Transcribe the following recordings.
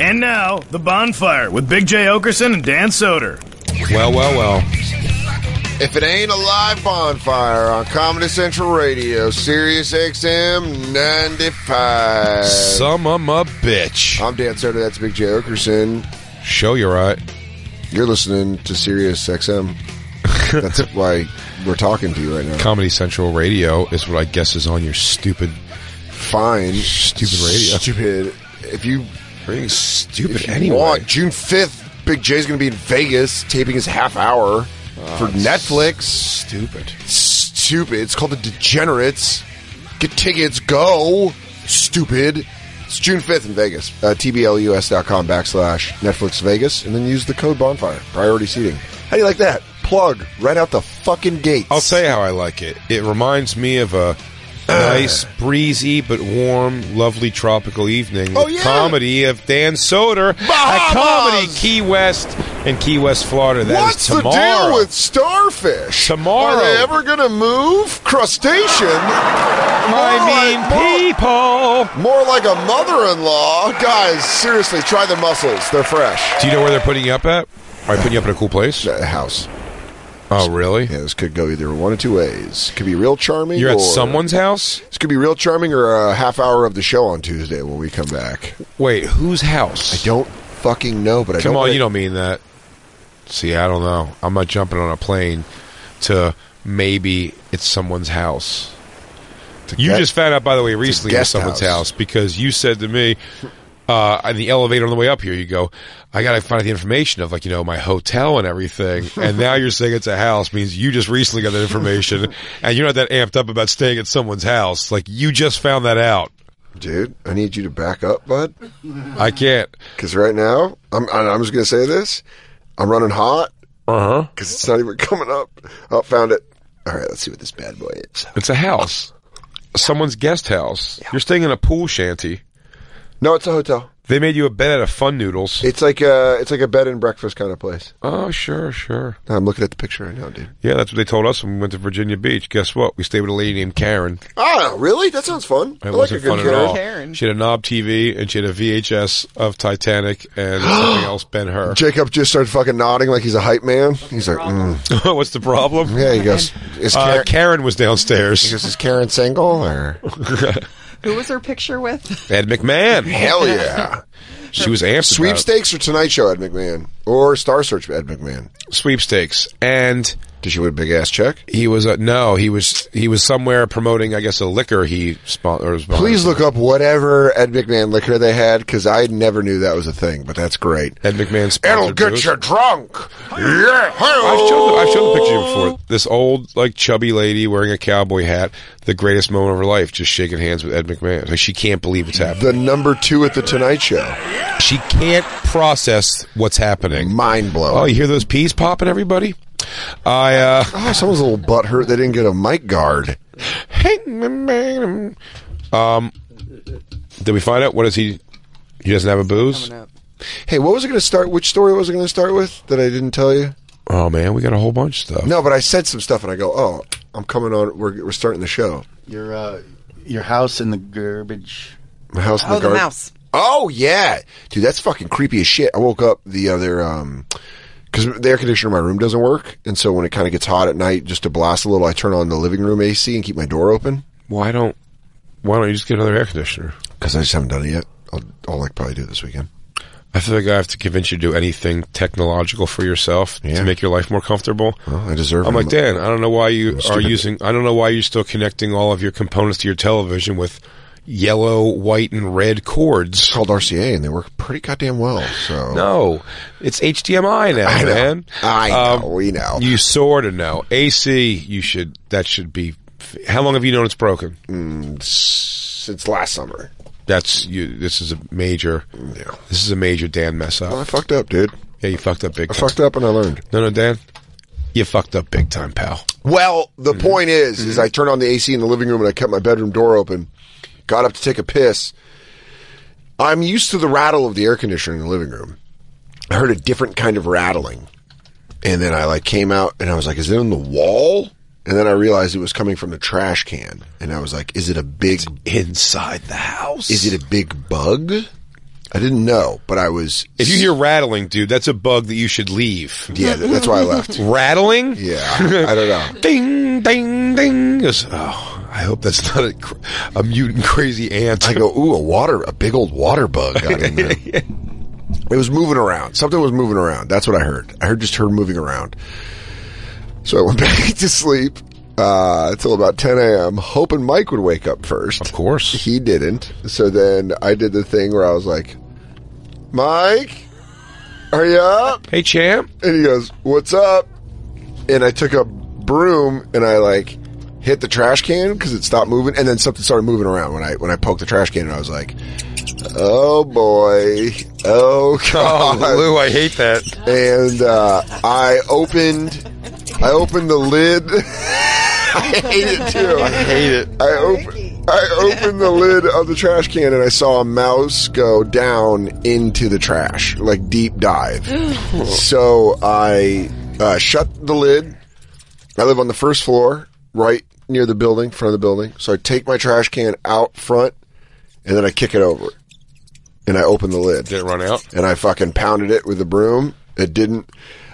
And now, The Bonfire with Big J. Oakerson and Dan Soder. Well. If it ain't a live bonfire on Comedy Central Radio, Sirius XM 95. Some of my bitch. I'm Dan Soder, that's Big J. Oakerson. Show you right. You're listening to Sirius XM. That's why we're talking to you right now. Comedy Central Radio is what I guess is on your stupid radio. Stupid. If you stupid if you anyway. want, June 5th, Big J's going to be in Vegas taping his half hour for Netflix. Stupid. It's called The Degenerates. Get tickets. Go. Stupid. It's June 5th in Vegas. tblus.com/Netflix Vegas, and then use the code Bonfire. Priority seating. How do you like that? Plug right out the fucking gates. I'll tell you how I like it. It reminds me of a nice, breezy, but warm, lovely tropical evening with comedy of Dan Soder at Comedy Key West in Key West, Florida. What's is tomorrow. the deal with Starfish? Tomorrow. Are they ever going to move? Crustacean? People. More like a mother-in-law. Guys, seriously, try the mussels. They're fresh. Do you know where they're putting you up at? Are they putting you up in a cool place? A house. Oh, really? Yeah, this could go either one of two ways. Could be real charming. You're at someone's house? This could be real charming or a half hour of the show on Tuesday when we come back. Wait, whose house? I don't fucking know, but Come on, you don't mean that. See, I don't know. I'm not jumping on a plane to maybe it's someone's house. You just found out, by the way, recently it was someone's house because you said to me in the elevator on the way up here, you go, I got to find out the information of, my hotel and everything. And now you're saying it's a house means you just recently got that information and you're not that amped up about staying at someone's house. Like, you just found that out. Dude, I need you to back up, bud. I can't. Because right now, I'm just going to say this. I'm running hot. Uh-huh. Because it's not even coming up. Oh, found it. All right, let's see what this bad boy is. It's a house. Someone's guest house. Yeah. You're staying in a pool shanty. No, it's a hotel. They made you a bed out of Fun Noodles. It's like a bed and breakfast kind of place. Oh, sure. I'm looking at the picture right now, dude. Yeah, that's what they told us when we went to Virginia Beach. Guess what? We stayed with a lady named Karen. Oh, really? That sounds fun. It wasn't fun at all. Karen. She had a knob TV, and she had a VHS of Titanic and something else, Ben-Hur. Jacob just started fucking nodding like he's a hype man. He's like, What's the problem? Yeah, he goes, Karen was downstairs. He goes, is Karen single? Or? Who was her picture with? Ed McMahon. Hell yeah. She was amped. Sweepstakes or Tonight Show Ed McMahon? Or Star Search Ed McMahon? Sweepstakes. And did she win a big ass check? He was he was somewhere promoting, I guess, a liquor he sponsored. Please look up whatever Ed McMahon liquor they had, because I never knew that was a thing, but that's great. Ed McMahon sponsored. It'll get you drunk. Yeah. I've shown the picture before. This old, chubby lady wearing a cowboy hat, the greatest moment of her life, just shaking hands with Ed McMahon. Like, she can't believe what's happening. The number 2 at the Tonight Show. She can't process what's happening. Mind blowing. Oh, you hear those peas popping, everybody? Someone's a little butthurt they didn't get a mic guard. Did we find out what is he doesn't have a booze? Hey, what was it going to start? Which story was it going to start with that I didn't tell you? Oh man, we got a whole bunch of stuff. No, but I said some stuff and I go, oh, I'm coming on. We're starting the show. Your house in the garbage. My house in the garbage. The mouse. Oh yeah, dude, that's fucking creepy as shit. I woke up the other because the air conditioner in my room doesn't work, and so when it kind of gets hot at night, just to blast a little, I turn on the living room AC and keep my door open. Why don't you just get another air conditioner? Because I just haven't done it yet. I'll probably do it this weekend. I feel like I have to convince you to do anything technological for yourself to make your life more comfortable. Well, I deserve it. I'm like, Dan, I don't know why you are using. I don't know why you're still connecting all of your components to your television with yellow, white, and red cords. It's called RCA, and they work pretty goddamn well. So no, it's HDMI now, man. I know. We know. You sort of know. AC, that should be. How long have you known it's broken? Since last summer. This is a major. Yeah. This is a major Dan mess up. Well, I fucked up, dude. Yeah, you fucked up big time. I fucked up and I learned. No, Dan. You fucked up big time, pal. Well, the point is I turned on the AC in the living room and I kept my bedroom door open. Got up to take a piss. I'm used to the rattle of the air conditioner in the living room. I heard a different kind of rattling. And then I came out and I was like, is it in the wall? And then I realized it was coming from the trash can. And I was like, is it a big... It's inside the house. Is it a big bug? I didn't know, but I was... If you hear rattling, dude, that's a bug that you should leave. Yeah, that's why I left. Rattling? Yeah, I don't know. Ding, ding, ding. Goes, oh, I hope that's not a mutant crazy ant. I go, ooh, a big old water bug got in there. It was moving around. Something was moving around. That's what I heard. I just heard moving around. So I went back to sleep until about 10 a.m., hoping Mike would wake up first. Of course. He didn't. So then I did the thing where I was like, Mike, are you up? Hey, champ. And he goes, what's up? And I took a broom and I like hit the trash can because it stopped moving, and then something started moving around when I poked the trash can, and I was like, oh boy, oh god, oh, Lou, I hate that. And I opened the lid. I hate it too. I hate it. I opened the lid of the trash can and I saw a mouse go down into the trash, like deep dive. So I shut the lid. I live on the first floor, right near the building, front of the building. So I take my trash can out front and then I kick it over. And I open the lid. Did it run out? And I fucking pounded it with a broom. It didn't.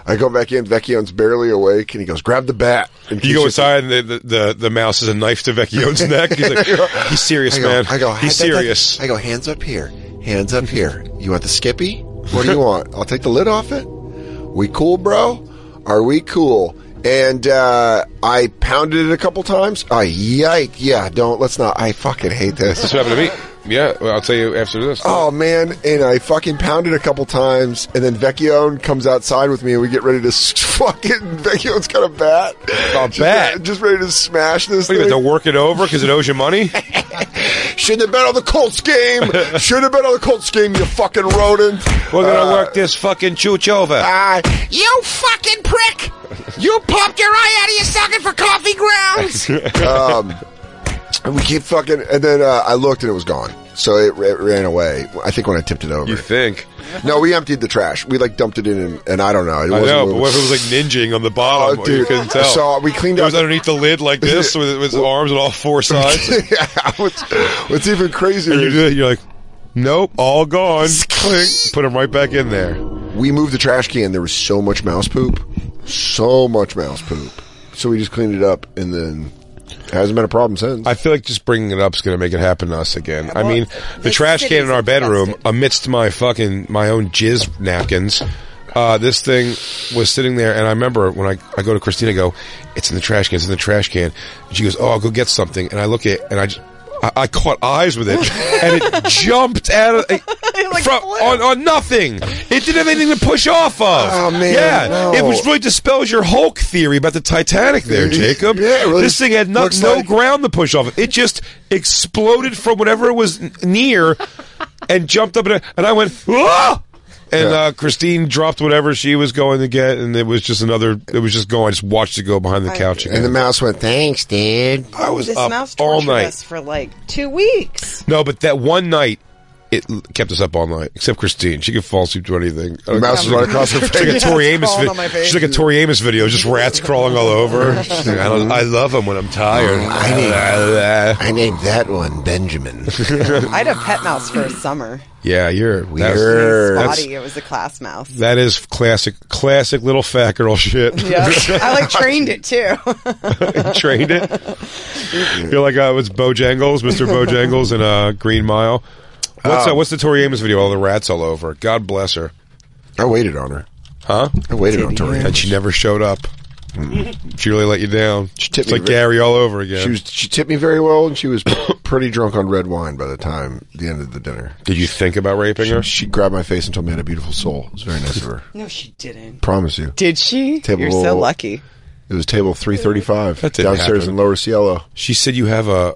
I go back in. Vecchione's barely awake, and he goes, "Grab the bat." And you go inside, and the mouse is a knife to Vecchione's neck. He's like, "He's serious, man. He's serious." I go, "Hands up here. Hands up here. You want the Skippy? What do you want? I'll take the lid off it. We cool, bro? Are we cool?" And I pounded it a couple times. Yike! Yeah, let's not. I fucking hate this. That's what happened to me. Yeah, well, I'll tell you after this. Oh, man. And I fucking pounded a couple times, and then Vecchione comes outside with me, and we get ready to fucking... Vecchione's got a bat. A bat? Just ready to smash this thing. To work it over because it owes you money? Shouldn't have bet on the Colts game. Should have bet on the Colts game, you fucking rodent. We're going to work this fucking chooch over. You fucking prick. You popped your eye out of your socket for coffee grounds. And we keep fucking, and then I looked and it was gone. So it ran away. I think when I tipped it over. You think? No, we emptied the trash. We like dumped it in, and I don't know. I know, but what if it was like ninjing on the bottom? Dude, you couldn't tell. So we cleaned up. It was underneath the lid like this with his arms on all four sides. Yeah, what's even crazier? And you're like, nope, all gone. Clink, put them right back in there. We moved the trash can. There was so much mouse poop. So much mouse poop. So we just cleaned it up, and then... It hasn't been a problem since. I feel like just bringing it up is going to make it happen to us again. I mean, the trash can in our bedroom, amidst my own jizz napkins, this thing was sitting there, and I remember when I go to Christina, I go, it's in the trash can, it's in the trash can. And she goes, oh, I'll go get something. And I look at it, and I caught eyes with it, and it jumped out of on nothing. It didn't have anything to push off of. Oh man, yeah, no. It was really dispels your Hulk theory about the Titanic, there, Jacob. Yeah, really. This thing had no ground to push off of. It just exploded from whatever it was near, and jumped up, and I went, whoa! And Christine dropped whatever she was going to get, and it was just going. I just watched it go behind the couch again. And the mouse went, thanks, dude. I was this up mouse all night. Us for like 2 weeks. No, but that one night, it kept us up all night. Except Christine. She could fall asleep to anything. The mouse was right across her face. She's like a Tori Amos video. She's like a Tori Amos video. Just rats crawling all over. She's like, I love them when I'm tired. I named that one Benjamin. I had a pet mouse for a summer. Yeah, you're weird. It was a class mouse. That is classic little fat girl shit. Yeah, I trained it too. Trained it? You're like, it was Bojangles, Mr. Bojangles in Green Mile. What's the Tori Amos video? All the rats all over. God bless her. I waited on her. Huh? I waited on Tori Amos. And she never showed up. She really let you down. It's like Gary all over again. She tipped me very well, and she was pretty drunk on red wine by the end of the dinner. Did you think about raping her? She grabbed my face and told me I had a beautiful soul. It was very nice of her. No, she didn't. Promise you. Did she? You're so lucky. It was table 335 downstairs happen. in Lower Cielo. She said you have a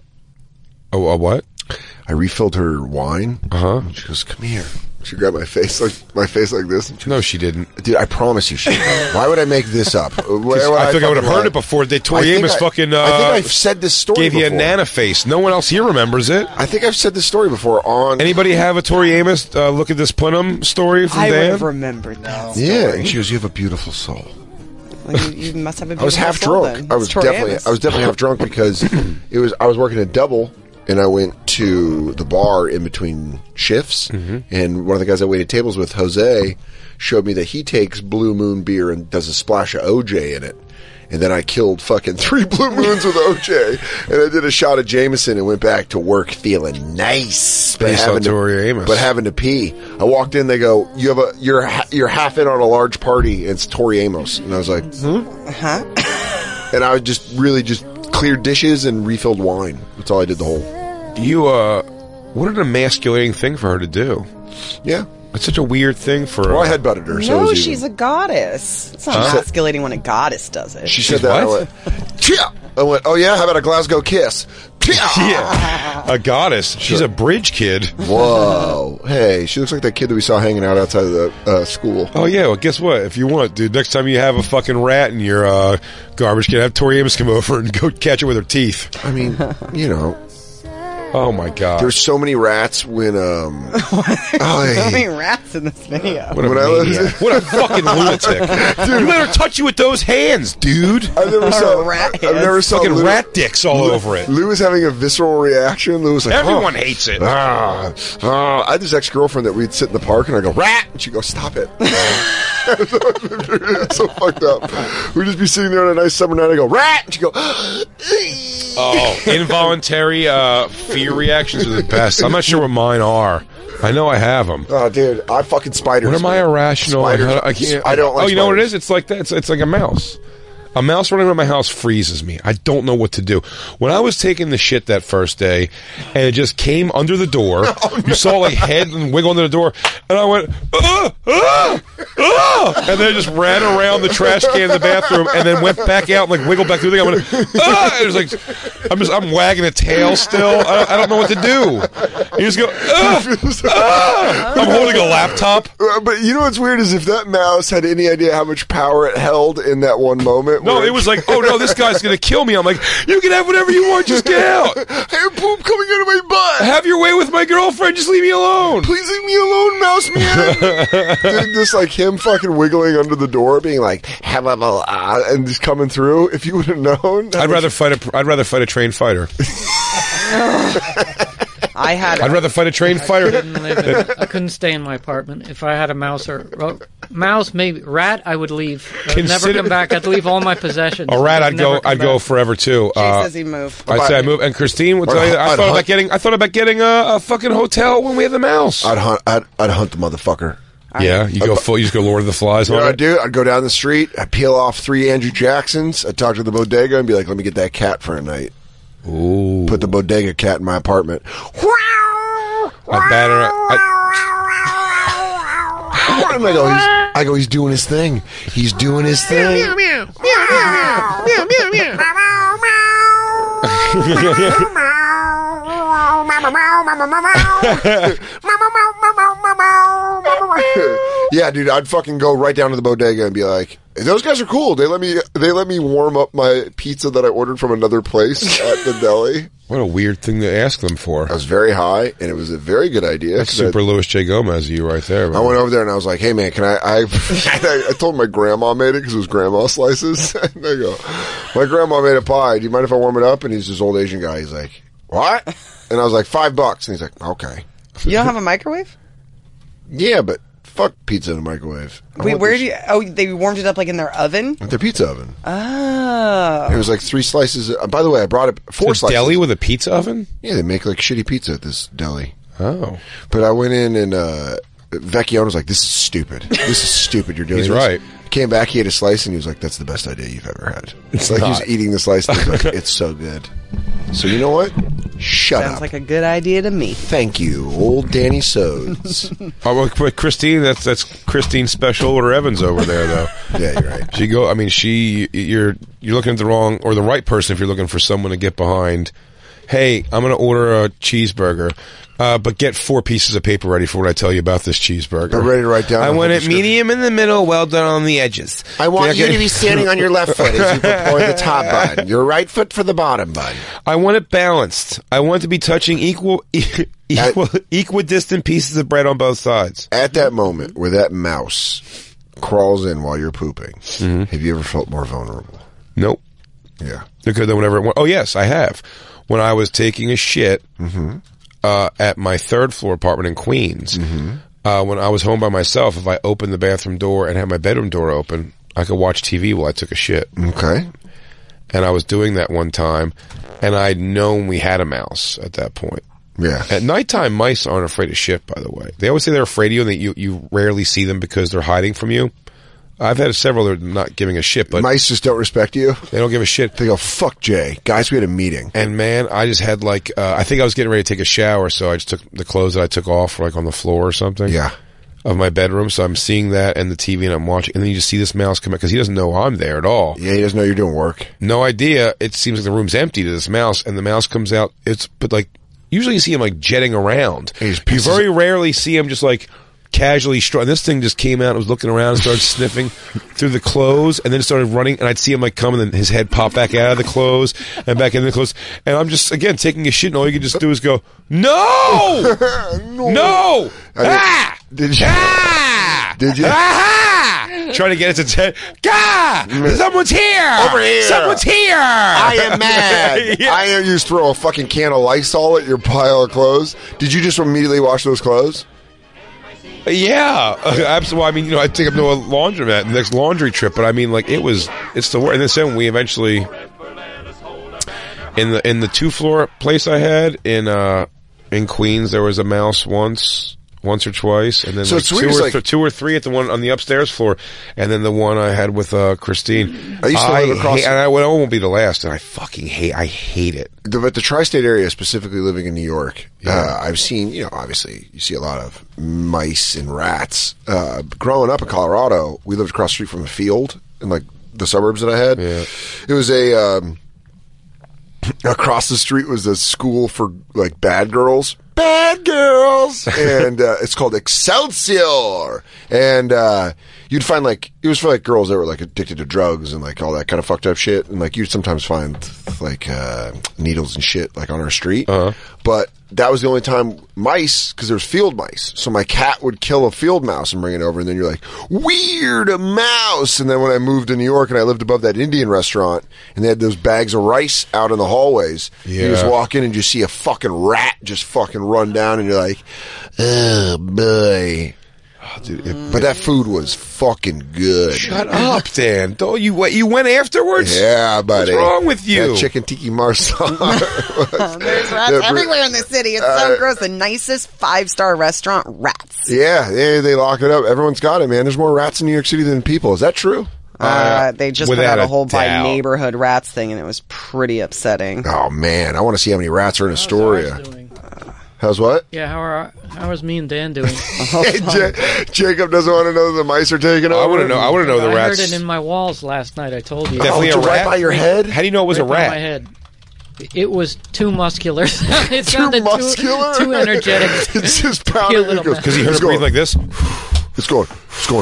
what? I refilled her wine. She goes, "Come here." She grabbed my face like this. No, she didn't. Dude, I promise you, she didn't. Why would I make this up? I think I would have heard it before. Tori Amos fucking. I think I've said this story. Gave before. you a nana face. No one else here remembers it. I think I've said this story before. On anybody have a Tori Amos look at this Putnam story from Dan? I would have remembered that. Yeah, and she goes, "You have a beautiful soul." Well, you must have a beautiful I was half soul, drunk. then. I was definitely half drunk because I was working a double and I went to the bar in between shifts, and one of the guys I waited tables with, Jose, showed me that he takes Blue Moon beer and does a splash of OJ in it. And then I killed fucking 3 Blue Moons with OJ, and I did a shot of Jameson and went back to work feeling nice, but having to pee. I walked in, they go, "You're half in on a large party." And it's Tori Amos, and I was like, Huh? And I just cleared dishes and refilled wine. That's all I did the whole. What an emasculating thing for her to do. Yeah. It's such a weird thing for her. Well, I headbutted her, so it No, was she's a goddess. It's not emasculating when a goddess does it. She said that. What? I went, "Oh yeah, how about a Glasgow kiss?" Yeah. A goddess. She's a bridge kid. Whoa. Hey, she looks like that kid that we saw hanging out outside of the school. Oh, yeah. Well, guess what? If you want, dude, next time you have a fucking rat in your garbage can, have Tori Amos come over and go catch it with her teeth. I mean, you know. Oh, my God. There's so many rats when, so many rats in this video. What a fucking lunatic. Dude, you let her touch you with those hands, dude. I've never saw fucking rat dicks all over it. Lou was having a visceral reaction. Lou was like, everyone hates it. I had this ex-girlfriend that we'd sit in the park and I go, "Rat!" And she'd go, "Stop it." It's so fucked up. We'd just be sitting there on a nice summer night and I go, "Rat!" And she'd go, oh, involuntary fear reactions are the best. I'm not sure what mine are. I know I have them. Oh, dude, I fucking spiders. What am I irrational? I don't like you know spiders. What it is? It's like that. It's like a mouse. A mouse running around my house freezes me. I don't know what to do. When I was taking the shit that first day, and it just came under the door, you saw like head and wiggle under the door, and I went, and then it just ran around the trash can in the bathroom, and then went back out and like wiggled back through the thing. I went, and it was like, I'm wagging a tail still. I don't know what to do. You just go, I'm holding a laptop. But you know what's weird is if that mouse had any idea how much power it held in that one moment. No, it was like, oh no, this guy's going to kill me. I'm like, you can have whatever you want, just get out. I have poop coming out of my butt. Have your way with my girlfriend, just leave me alone. Please leave me alone, mouse man. Dude, just like him fucking wiggling under the door, being like, and just coming through. If you would have known. I'd rather fight a trained fighter. I'd rather fight a trained fighter. I couldn't stay in my apartment if I had a mouse mouse, maybe rat. I would leave. I'd never come back. I'd leave all my possessions. A rat, I'd go forever too. Jay says he move. I'd say I move. And Christine would tell you. I thought about getting a fucking hotel when we had the mouse. I'd hunt the motherfucker. Yeah, you just go Lord of the Flies. You know what I'd do? I'd go down the street. I'd peel off 3 Andrew Jacksons. I'd talk to the bodega and be like, "Let me get that cat for a night." Ooh. Put the bodega cat in my apartment. And I go, he's doing his thing. He's doing his thing. Meow, meow, meow, meow, meow, meow, yeah, dude, I'd fucking go right down to the bodega and be like, "Those guys are cool. They let me warm up my pizza that I ordered from another place at the deli." What a weird thing to ask them for. I was very high, and it was a very good idea. That's super Louis J. Gomez, you right there. Man. I went over there, and I was like, "Hey, man, can I told my grandma made it because it was grandma slices." And I go, "My grandma made a pie. Do you mind if I warm it up?" And he's this old Asian guy. He's like, "What?" And I was like, $5. And he's like, "Okay." You don't have a microwave? Yeah, but fuck pizza in a microwave. Wait, where do you... Oh, they warmed it up like in their oven? Their pizza oven. Oh. It was like 3 slices. By the way, I brought it 4 slices. Deli with a pizza oven? Yeah, they make like shitty pizza at this deli. Oh. But I went in and Vecchione was like, "This is stupid. This is stupid. You're doing He's this." right. Came back, he had a slice, and he was like, "That's the best idea you've ever had." It's like he was eating the slice, and he was like, "It's so good." So you know what? Shut up. Sounds like a good idea to me. Thank you, old Danny Sodes. Oh, well, Christine, that's Christine Special Order Evans over there, though. Yeah, you're right. You're looking at the wrong or the right person if you're looking for someone to get behind. Hey, I'm going to order a cheeseburger, but get 4 pieces of paper ready for what I tell you about this cheeseburger. I'm ready to write down. I want it medium in the middle, well done on the edges. I want you to be standing on your left foot as you pour the top bun. Your right foot for the bottom bun. I want it balanced. I want it to be touching equidistant pieces of bread on both sides. At that moment where that mouse crawls in while you're pooping, have you ever felt more vulnerable? Nope. Yeah. It could have done whatever it wants. Oh, yes, I have. when I was taking a shit at my 3rd floor apartment in Queens. When I was home by myself, if I opened the bathroom door and had my bedroom door open, I could watch TV while I took a shit. Okay. And I was doing that one time, and I'd known we had a mouse at that point. Yeah. At nighttime, mice aren't afraid of shit, by the way. They always say they're afraid of you and that you rarely see them because they're hiding from you. I've had several that are not giving a shit, but... Mice just don't respect you? They don't give a shit. They go, fuck Jay. Guys, we had a meeting. And man, I just had like... I think I was getting ready to take a shower, so I just took the clothes that I took off like on the floor or something. Yeah. Of my bedroom, so I'm seeing that and the TV and I'm watching, and then you just see this mouse come out because he doesn't know I'm there at all. Yeah, he doesn't know you're doing work. No idea. It seems like the room's empty to this mouse, and the mouse comes out. But like, usually you see him like jetting around. You very rarely see him just like casually and this thing just came out and was looking around and started sniffing through the clothes, and then it started running, and I'd see him like come, and then his head pop back out of the clothes and back into the clothes, and I'm just again taking a shit, and all you can just do is go, no, no, ah! Did you? Ah! Did you? Ah! Trying to get it to 10. God! Someone's here! Over here! Someone's here! I am mad. Yeah. I just throw a fucking can of Lysol at your pile of clothes. Did you just immediately wash those clothes? Yeah, absolutely. I mean, you know, I take up to a laundromat the next laundry trip, but I mean, like, it's the worst. And then we eventually, in the 2-floor place I had in Queens, there was a mouse once or twice, and then so like two or three at the one on the upstairs floor, and then the one I had with Christine. I used to live across, and I won't be the last, and I hate it. But the tri-state area, specifically living in New York, I've seen, you know, obviously you see a lot of mice and rats. Growing up in Colorado, we lived across the street from a field in like the suburbs that I had. Yeah. It was across the street was a school for like bad girls, and it's called Excelsior, and you'd find like it was for like girls that were like addicted to drugs and like all that kind of fucked up shit, and like you'd sometimes find like needles and shit like on our street, but that was the only time mice, because there's field mice. So my cat would kill a field mouse and bring it over, and then you're like, weird, a mouse. And then when I moved to New York and I lived above that Indian restaurant, and they had those bags of rice out in the hallways, you just walk in and you see a fucking rat just fucking run down, and you're like, oh boy. Oh, dude, but that food was fucking good. Shut up, Dan. You went afterwards? Yeah, buddy. What's wrong with you? That chicken tiki marsala. There's rats everywhere in the city. It's so gross. The nicest 5-star restaurant, rats. Yeah, they lock it up. Everyone's got it, man. There's more rats in New York City than people. Is that true? They just put out a whole by neighborhood rats thing, and it was pretty upsetting. Oh, man. I want to see how many rats are in Astoria. How's what? Yeah, how is me and Dan doing? Jacob doesn't want to know the mice are taking over. I want to know the rats. I heard it in my walls last night. I told you. Definitely a rat right by your head. How do you know it was right a rat? By my head. It was too muscular. It too sounded muscular? Too energetic. It's just pounding. Because he heard it breathe like this. It's going.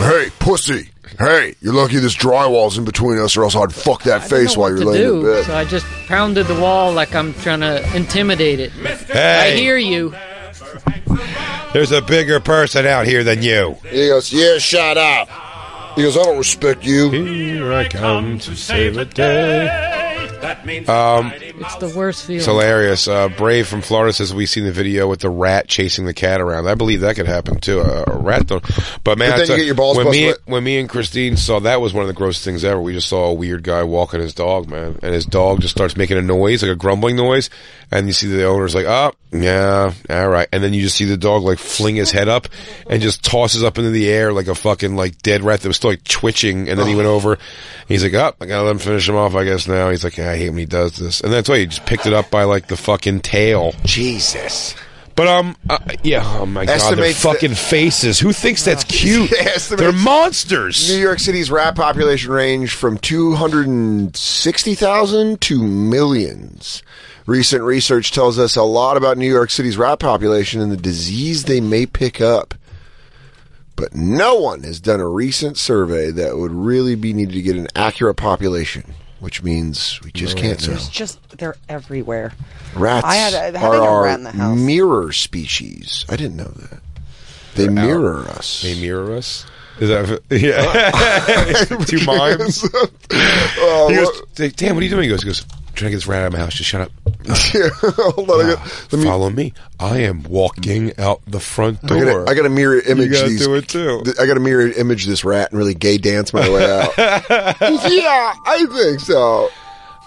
Hey, pussy. Hey, you're lucky this drywall's in between us, or else I'd fuck that face while you're laying in bed. So I just pounded the wall like I'm trying to intimidate it. Hey. I hear you. There's a bigger person out here than you. He goes, yeah, shut up. He goes, I don't respect you. Here I come to save the day. It's the worst feeling. It's hilarious. Brave from Florida says we've seen the video with the rat chasing the cat around. I believe that could happen too. A rat don't. But man, then you get your balls when me and Christine saw, that was one of the grossest things ever. We just saw a weird guy walking his dog, man, and his dog just starts making a noise, like a grumbling noise, and you see the owner's like, oh, yeah, all right, and then you just see the dog like fling his head up and just tosses up into the air like a fucking like dead rat that was still like twitching, and then he went over. He's like, oh, I gotta let him finish him off, I guess now. He's like, yeah, I hate when he does this. And that's why he just picked it up by like the fucking tail. Jesus. But yeah, oh my god, their fucking faces. Who thinks that's cute? They're monsters. New York City's rat population range from 260,000 to millions. Recent research tells us a lot about New York City's rat population and the disease they may pick up. But no one has done a recent survey that would really be needed to get an accurate population, which means we just can't know. They're everywhere. Rats are our mirror species. I didn't know that. They mirror us. They mirror us? Is that... Yeah. 2 mimes? He goes, damn, what are you doing? He goes, I'm trying to get this rat out of my house. Just shut up. Hold on, let me follow me. I am walking out the front door. I got to mirror image you these. Do it too. I got to mirror image this rat and really gay dance my way out. Yeah, I think so.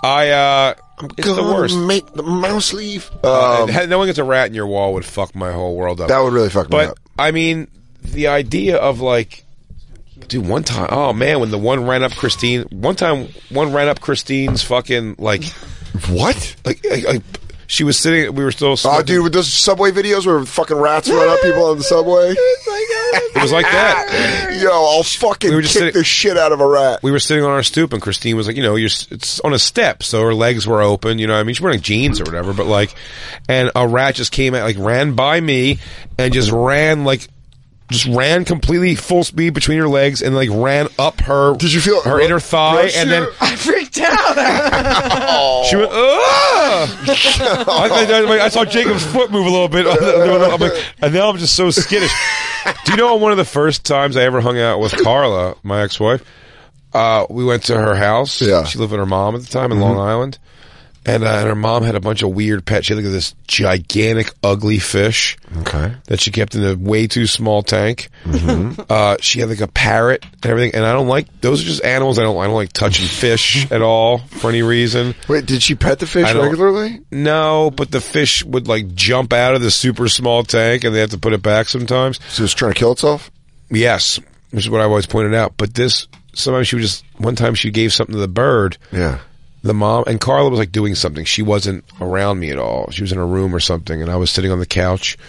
It's the worst. Make the mouse leave. Knowing it's a rat in your wall would fuck my whole world up. That would really fuck me up. But I mean, the idea of like, dude, one time, oh man, when the one ran up Christine's fucking like, what? Like she was sitting. We were still. Oh, dude, with those subway videos where fucking rats run up people on the subway. It was like that. Yo, I'll fucking kick the shit out of a rat. We were sitting on our stoop, and Christine was like, it's on a step, so her legs were open. You know what I mean? She's wearing jeans or whatever, but like, and a rat just came out, like, ran by me, and just ran completely full speed between her legs, and like ran up her. Did you feel her inner thigh? And then I freaked out. She went, I saw Jacob's foot move a little bit. I'm like, and now I'm just so skittish. Do you know one of the first times I ever hung out with Carla, my ex-wife? We went to her house. Yeah. She lived with her mom at the time in Long Island. And her mom had a bunch of weird pets. She had like this gigantic, ugly fish that she kept in a way too small tank. She had like a parrot and everything. And I don't like those. Are just animals. I don't like touching fish at all for any reason. Wait, did she pet the fish regularly? No, but the fish would like jump out of the super small tank, and they have to put it back sometimes. So it's trying to kill itself. Yes, which is what I always pointed out. But sometimes she would just. One time she gave something to the bird. Yeah. The mom and Carla was like doing something. She wasn't around me at all. She was in her room or something, and I was sitting on the couch,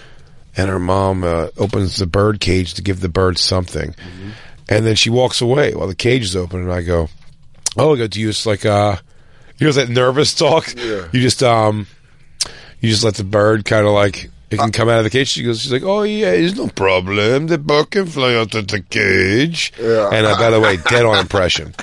and her mom opens the bird cage to give the bird something, and then she walks away while the cage is open, and I go, "Oh, do you just like that nervous talk? Yeah. You just let the bird kind of like it can come out of the cage." She's like, "Oh yeah, it's no problem. The bird can fly out of the cage." Yeah. And by the way, dead on impression.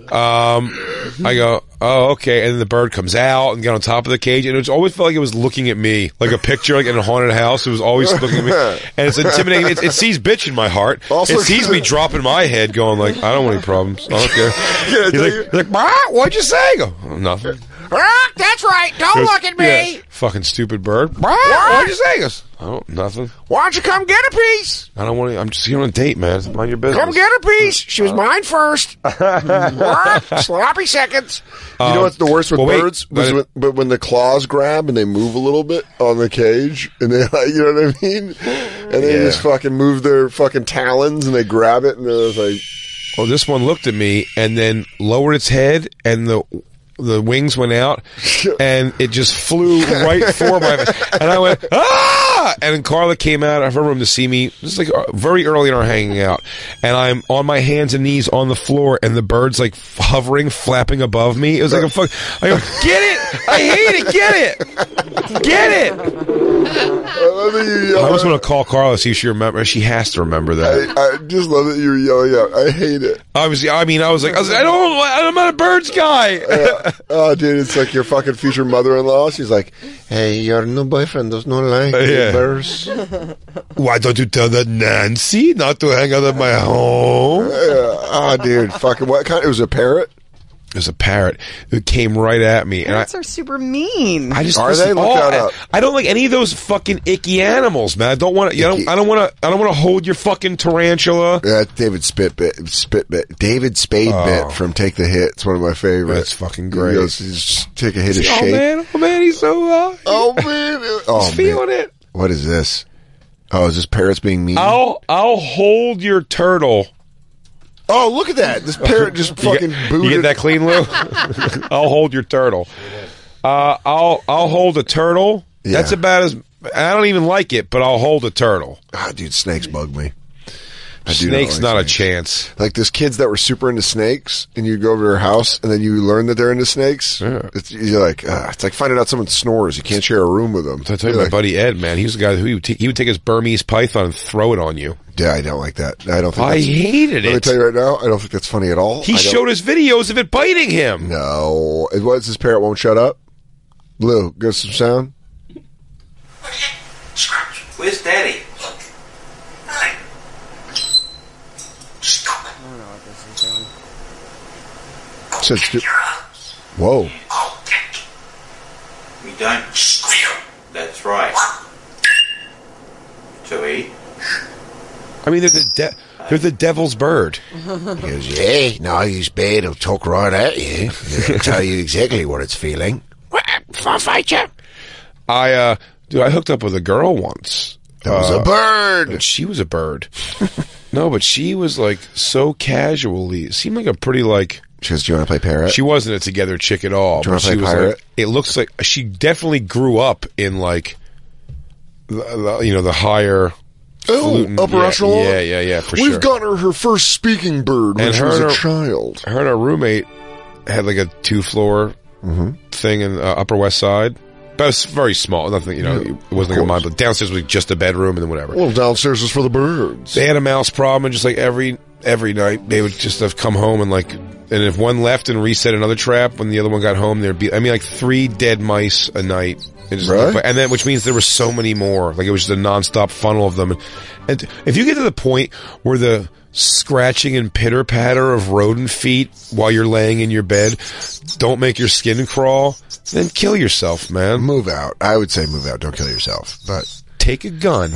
I go, oh, okay. And then the bird comes out and get on top of the cage. And it always felt like it was looking at me. Like a picture, like in a haunted house. It was always looking at me. And it's intimidating. It sees bitch in my heart. Also, it sees me dropping my head going like, I don't want any problems. I don't care. He's like, what'd you say? I go, oh, nothing. That's right. Don't look at me. Yeah, fucking stupid bird. What'd you say? He goes, oh, nothing. Why don't you come get a piece? I don't want to. I'm just here on a date, man. Mind your business. Come get a piece. She was mine first. Sloppy seconds. You know what's the worst with birds? But when the claws grab and they move a little bit on the cage, and they, you know what I mean? And they just fucking move their fucking talons and they grab it, and they're like, well, this one looked at me and then lowered its head, and the wings went out, and it just flew right for my face. And I went, ah! And then Carla came out of her room to see me. This is like very early in our hanging out. And I'm on my hands and knees on the floor, and the bird's like hovering, flapping above me. It was like a fuck. I go, get it! I hate it! Get it! Get it! I was going to call Carla, see if she remembers. She has to remember that. I just love that you were yelling out, I hate it. I was like, I'm not a birds guy. Oh, dude, it's like your fucking future mother-in-law. She's like, hey, your new boyfriend does not like birds. Why don't you tell that Nancy not to hang out at my home? Oh, dude, fucking what kind? It was a parrot? It was a parrot who came right at me. Parrots are super mean. Are they? Look that up. I don't like any of those fucking icky animals, man. I don't want to. I don't want to hold your fucking tarantula. Yeah, David Spade bit from Take the Hit. It's one of my favorites. That's fucking great. He goes, just take a hit of shake. Oh man, he's so. Oh man, he's feeling it. What is this? Oh, is this parrots being mean? I'll hold your turtle. Oh, look at that! This parrot just fucking booted. You get that clean, Lou? I'll hold your turtle. I'll hold a turtle. Yeah. That's about as. I don't even like it, but I'll hold a turtle. Ah, dude, snakes bug me. Snakes, not a chance. Like there's kids that were super into snakes, and you go over to their house, and then you learn that they're into snakes. Yeah. You're like, it's like finding out someone snores. You can't share a room with them. I tell you, my buddy Ed, man, he was the guy who he would take his Burmese python and throw it on you. Yeah, I don't like that. I don't think. I hated it. Let me tell you right now, I don't think that's funny at all. He showed us videos of it biting him. No, it was his parrot won't shut up. Lou, give us some sound. Where's Daddy? Whoa. We don't squeal. That's right. To eat. I mean, they're the devil's bird. He goes, yeah, no, his bird will talk right at you. It'll tell you exactly what it's feeling. If I fight you. I hooked up with a girl once. That was a bird. And she was a bird. No, but she was like so casually. It seemed like a pretty like. She goes, do you want to play parrot? She wasn't a together chick at all. Do you want to play she was pirate? like, it looks like she definitely grew up in like, the higher. Upper echelon? Yeah, for We've sure. got her first speaking bird when she was a child. Her and her roommate had like a 2-floor thing in Upper West Side. But it was very small. Nothing, it wasn't like a mind. But downstairs was just a bedroom and then whatever. Well, downstairs was for the birds. They had a mouse problem, and just like every night, they would just have come home and like, and if one left and reset another trap, when the other one got home, there'd be, like 3 dead mice a night. Right? And then, which means there were so many more. Like it was just a nonstop funnel of them. And if you get to the point where the scratching and pitter patter of rodent feet while you're laying in your bed don't make your skin crawl, then kill yourself, man. Move out. I would say move out. Don't kill yourself. But take a gun,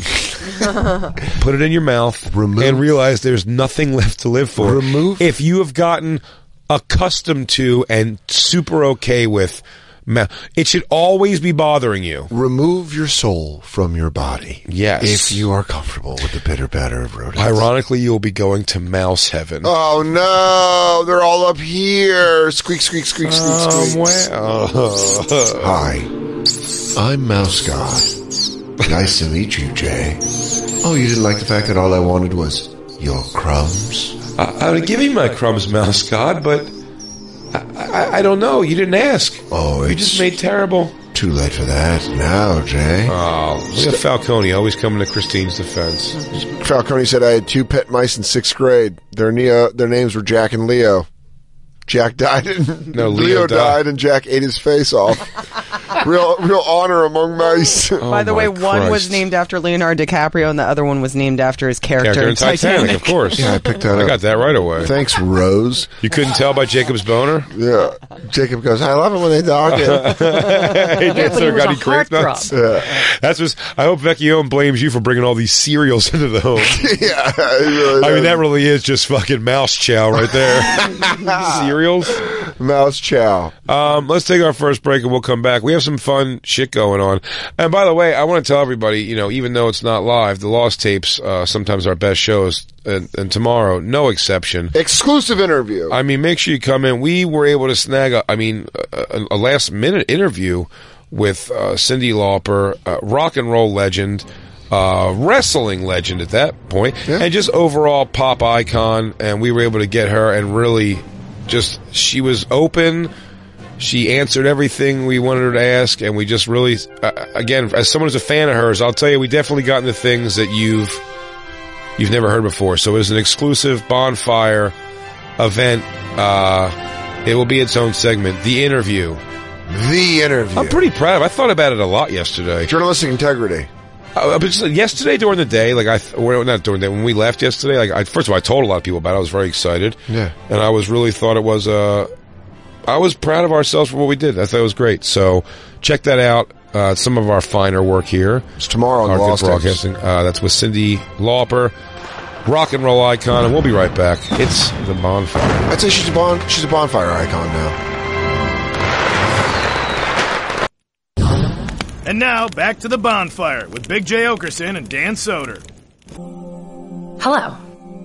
put it in your mouth, and realize there's nothing left to live for. If you have gotten accustomed to and super okay with, it should always be bothering you. Remove your soul from your body. Yes. If you are comfortable with the pitter patter of rodents. Ironically, you'll be going to mouse heaven. Oh no, they're all up here. Squeak, squeak, squeak, squeak, squeak. Hi, I'm Mouse God. Nice to meet you, Jay. Oh, you didn't like the fact that all I wanted was your crumbs? I would give you my crumbs, Mouse God, but I don't know. You didn't ask. Oh, you just made terrible. Too late for that now, Jay. Oh, look at Falcone always coming to Christine's defense. Falcone said I had 2 pet mice in 6th grade. Their names were Jack and Leo. Jack died and Leo died and Jack ate his face off. Real honor among mice. By the way, one was named after Leonardo DiCaprio and the other one was named after his character in Titanic, of course. Yeah, I picked that up. I got that right away. Thanks, Rose. You couldn't tell by Jacob's boner? Yeah. Jacob goes, I love it when they dog it. He did, sir. Got any grape nuts? Yeah. That's what, I hope Vecchione blames you for bringing all these cereals into the home. Yeah. Really I mean, that really is just fucking mouse chow right there. Cereals? Mouse chow. Let's take our first break and we'll come back. We have some fun shit going on. And by the way, I want to tell everybody, even though it's not live, the Lost Tapes, sometimes our best shows, and tomorrow, no exception. Exclusive interview. I mean, make sure you come in. We were able to snag a last-minute interview with Cyndi Lauper, rock and roll legend, wrestling legend at that point, and just overall pop icon, and we were able to get her and really she was open. She answered everything we wanted her to ask, and we just really, again, as someone who's a fan of hers, I'll tell you, we definitely got into things that you've never heard before. So it was an exclusive Bonfire event. It will be its own segment. The interview. I'm pretty proud of it. I thought about it a lot yesterday. Journalistic integrity. But just yesterday during the day, not during the day, when we left yesterday, first of all, I told a lot of people about it. I was very excited. Yeah. And I was really thought it was, I was proud of ourselves for what we did. I thought it was great. So check that out. Some of our finer work here. It's tomorrow on Lost Broadcasting. That's with Cyndi Lauper, rock and roll icon, and we'll be right back. It's the Bonfire. I'd say she's a bonfire icon now. And now, back to the Bonfire with Big J. Oakerson and Dan Soder. Hello.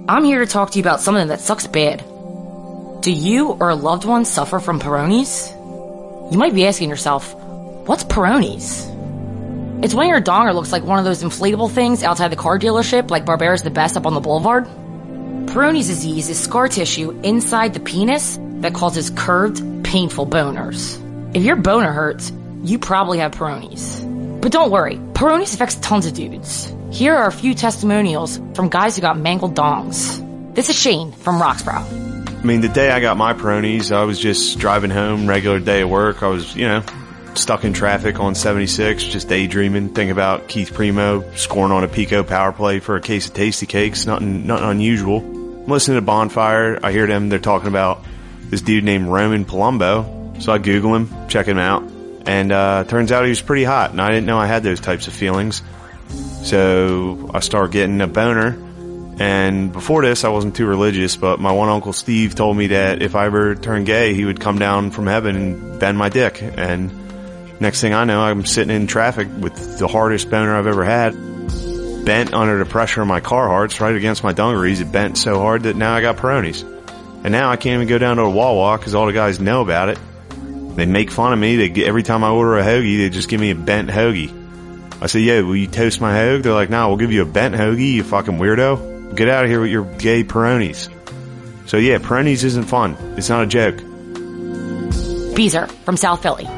I'm here to talk to you about something that sucks bad. Do you or a loved one suffer from Peyronie's? You might be asking yourself, what's Peyronie's? It's when your donger looks like one of those inflatable things outside the car dealership like Barbera's the Best up on the boulevard. Peyronie's disease is scar tissue inside the penis that causes curved, painful boners. If your boner hurts, you probably have Peyronie's. But don't worry, Peyronie's affects tons of dudes. Here are a few testimonials from guys who got mangled dongs. This is Shane from Roxborough. I mean, the day I got my Peyronie's, I was just driving home, regular day of work. I was, stuck in traffic on 76, just daydreaming, thinking about Keith Primo scoring on a Pico power play for a case of Tasty Cakes. Nothing unusual. I'm listening to Bonfire. I hear they're talking about this dude named Roman Palumbo. So I Google him, check him out. And turns out he was pretty hot, and I didn't know I had those types of feelings. So I started getting a boner. And before this, I wasn't too religious, but my one uncle Steve told me that if I ever turned gay, he would come down from heaven and bend my dick. And next thing I know, I'm sitting in traffic with the hardest boner I've ever had. Bent under the pressure of my Carhartts right against my dungarees. It bent so hard that now I got Peyronie's. And now I can't even go down to a Wawa because all the guys know about it. They make fun of me. Every time I order a hoagie, they just give me a bent hoagie. I say, yo, will you toast my hoagie? They're like, nah, we'll give you a bent hoagie, you fucking weirdo. Get out of here with your gay Peyronie's. So yeah, Peyronie's isn't fun. It's not a joke. Beezer from South Philly.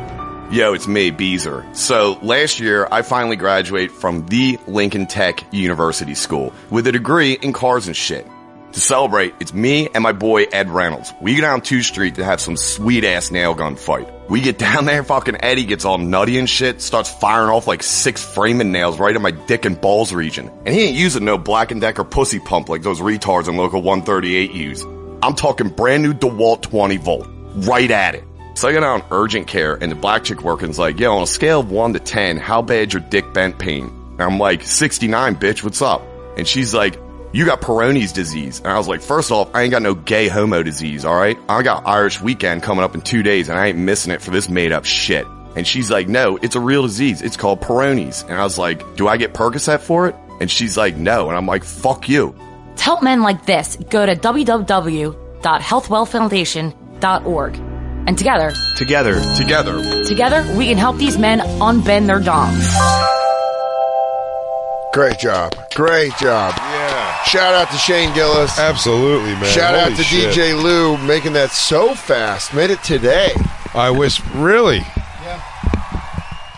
Yo, it's me, Beezer. So last year, I finally graduated from the Lincoln Tech University School with a degree in cars and shit. To celebrate, it's me and my boy Ed Reynolds. We go down 2nd Street to have some sweet-ass nail gun fight. We get down there, fucking Eddie gets all nutty and shit, starts firing off like 6 framing nails right in my dick and balls region. And he ain't using no Black & Decker pussy pump like those retards in Local 138 use. I'm talking brand new DeWalt 20 volt. Right at it. So I got on urgent care, and the black chick working's like, yo, on a scale of 1 to 10, how bad's your dick bent pain? And I'm like, 69, bitch, what's up? And she's like, you got Peyronie's disease. And I was like, first off, I ain't got no gay homo disease, alright? I got Irish weekend coming up in 2 days, and I ain't missing it for this made up shit. And she's like, no, it's a real disease. It's called Peyronie's. And I was like, do I get Percocet for it? And she's like, no. And I'm like, fuck you. To help men like this, go to www.healthwellfoundation.org. And together, we can help these men unbend their dongs. Great job. Yeah. Shout out to Shane Gillis. Absolutely, man. Shout out Holy to shit. DJ Lou making that so fast. Made it today. I wish, really? Yeah.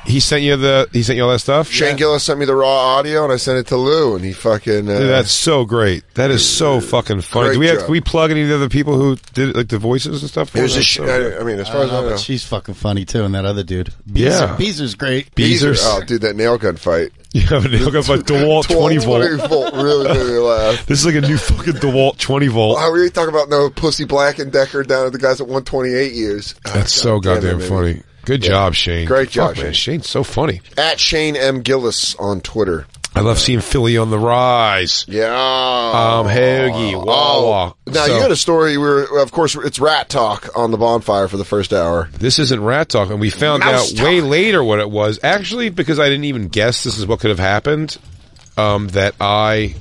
He sent you all that stuff? Shane Gillis sent me the raw audio, and I sent it to Lou, and he fucking... Dude, that's so great. That is so fucking funny. Can we plug any of the other people who did like the voices and stuff? It was as far as I know. But she's fucking funny, too, and that other dude. Yeah. Beezer's great. Beezer's. Oh, dude, that nail gun fight. Yeah, a nail gun fight. DeWalt 20 volt. 20 volt really made me laugh. This is like a new fucking DeWalt 20 volt. How are you talking about no pussy Black and Decker down at the guys at 128 years? That's so goddamn funny. Good job, Shane. Great job, Fuck, man. Shane. Shane's so funny. At Shane M. Gillis on Twitter. I love seeing Philly on the rise. Yeah. Hoagie, Wawa. Now, you had a story. Of course, it's Rat Talk on the Bonfire for the first hour. This isn't Rat Talk, and we found out way later what it was. Actually, because I didn't even guess this is what could have happened, that I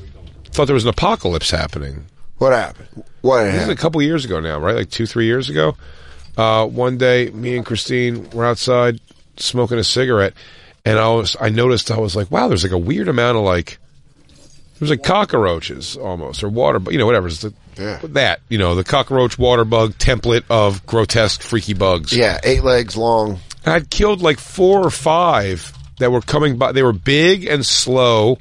thought there was an apocalypse happening. What happened? This is a couple years ago now, right? Like 2-3 years ago. One day, me and Christine were outside smoking a cigarette, and I noticed, I was like, wow, there's like a weird amount of there's like cockroaches almost, or water, but whatever. It's the cockroach water bug template of grotesque, freaky bugs. Yeah, 8 legs long. I'd killed like 4 or 5 that were coming by. They were big and slow,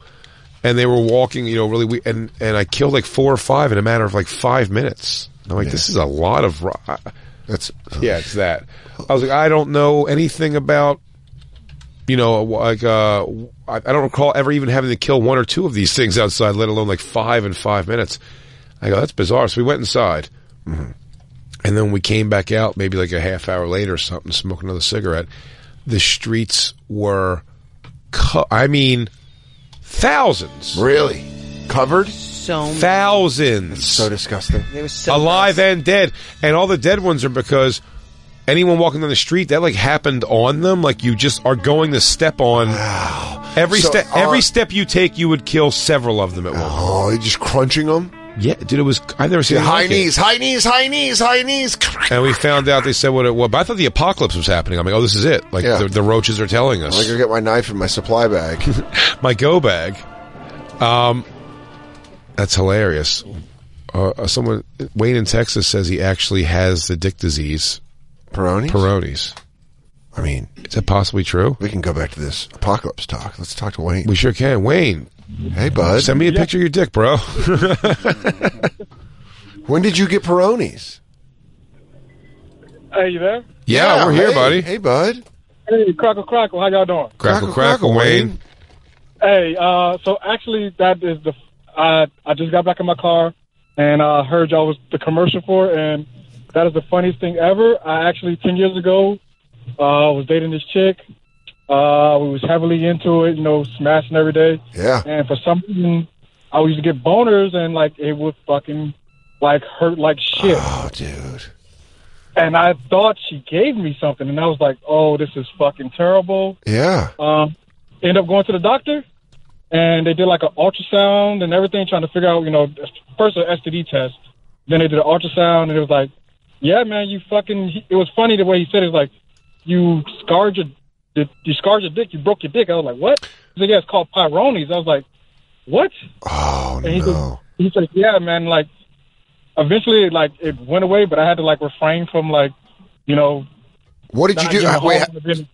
and they were walking, really, and I killed like 4 or 5 in a matter of like 5 minutes. I'm like, this is a lot of... it's that. I was like, I don't know anything about, I don't recall ever even having to kill 1 or 2 of these things outside, let alone like 5 in 5 minutes. I go, that's bizarre. So we went inside, and then we came back out maybe like a half hour later or something, smoking another cigarette. The streets were, thousands. Really? Covered? So thousands. It's so disgusting. It was so alive and dead, and all the dead ones are because anyone walking down the street that happened on them. Like you just are going to step on. Wow. Every step you take, you would kill several of them at once. Oh, you're just crunching them. Yeah, dude, it was. I've never seen high knees. And we found out they said what it was. But I thought the apocalypse was happening. I'm like, oh, this is it. Like the roaches are telling us. I'm gonna get my knife in my supply bag, my go bag. That's hilarious. Someone, Wayne in Texas, says he actually has the dick disease. Peyronie's. I mean, is that possibly true? We can go back to this apocalypse talk. Let's talk to Wayne. We sure can. Wayne. Hey, bud. Send me a picture of your dick, bro. When did you get Peyronie's? Hey, you there? Yeah, we're here, buddy. Hey, bud. Hey, crackle. How y'all doing? Crackle, Wayne. Hey, so actually, that is I just got back in my car, and I heard y'all was the commercial for it, and that is the funniest thing ever. I actually, 10 years ago, was dating this chick. We was heavily into it, smashing every day. Yeah. And for some reason, I used to get boners, and like it would fucking like hurt like shit. Oh, dude. And I thought she gave me something, and I was like, "Oh, this is fucking terrible." Yeah. Ended up going to the doctor, and they did like an ultrasound and everything, trying to figure out, first an STD test, then they did an ultrasound, and it was like, "Yeah, man, you fucking." It was funny the way he said it. It was like, "You scarred your dick. You broke your dick." I was like, "What?" He said, "Yeah, it's called Peyronie's." I was like, "What?" Oh, and no. He said, "Yeah, man, like." Eventually, like, it went away, but I had to, like, refrain from, like, What did you do? Wait,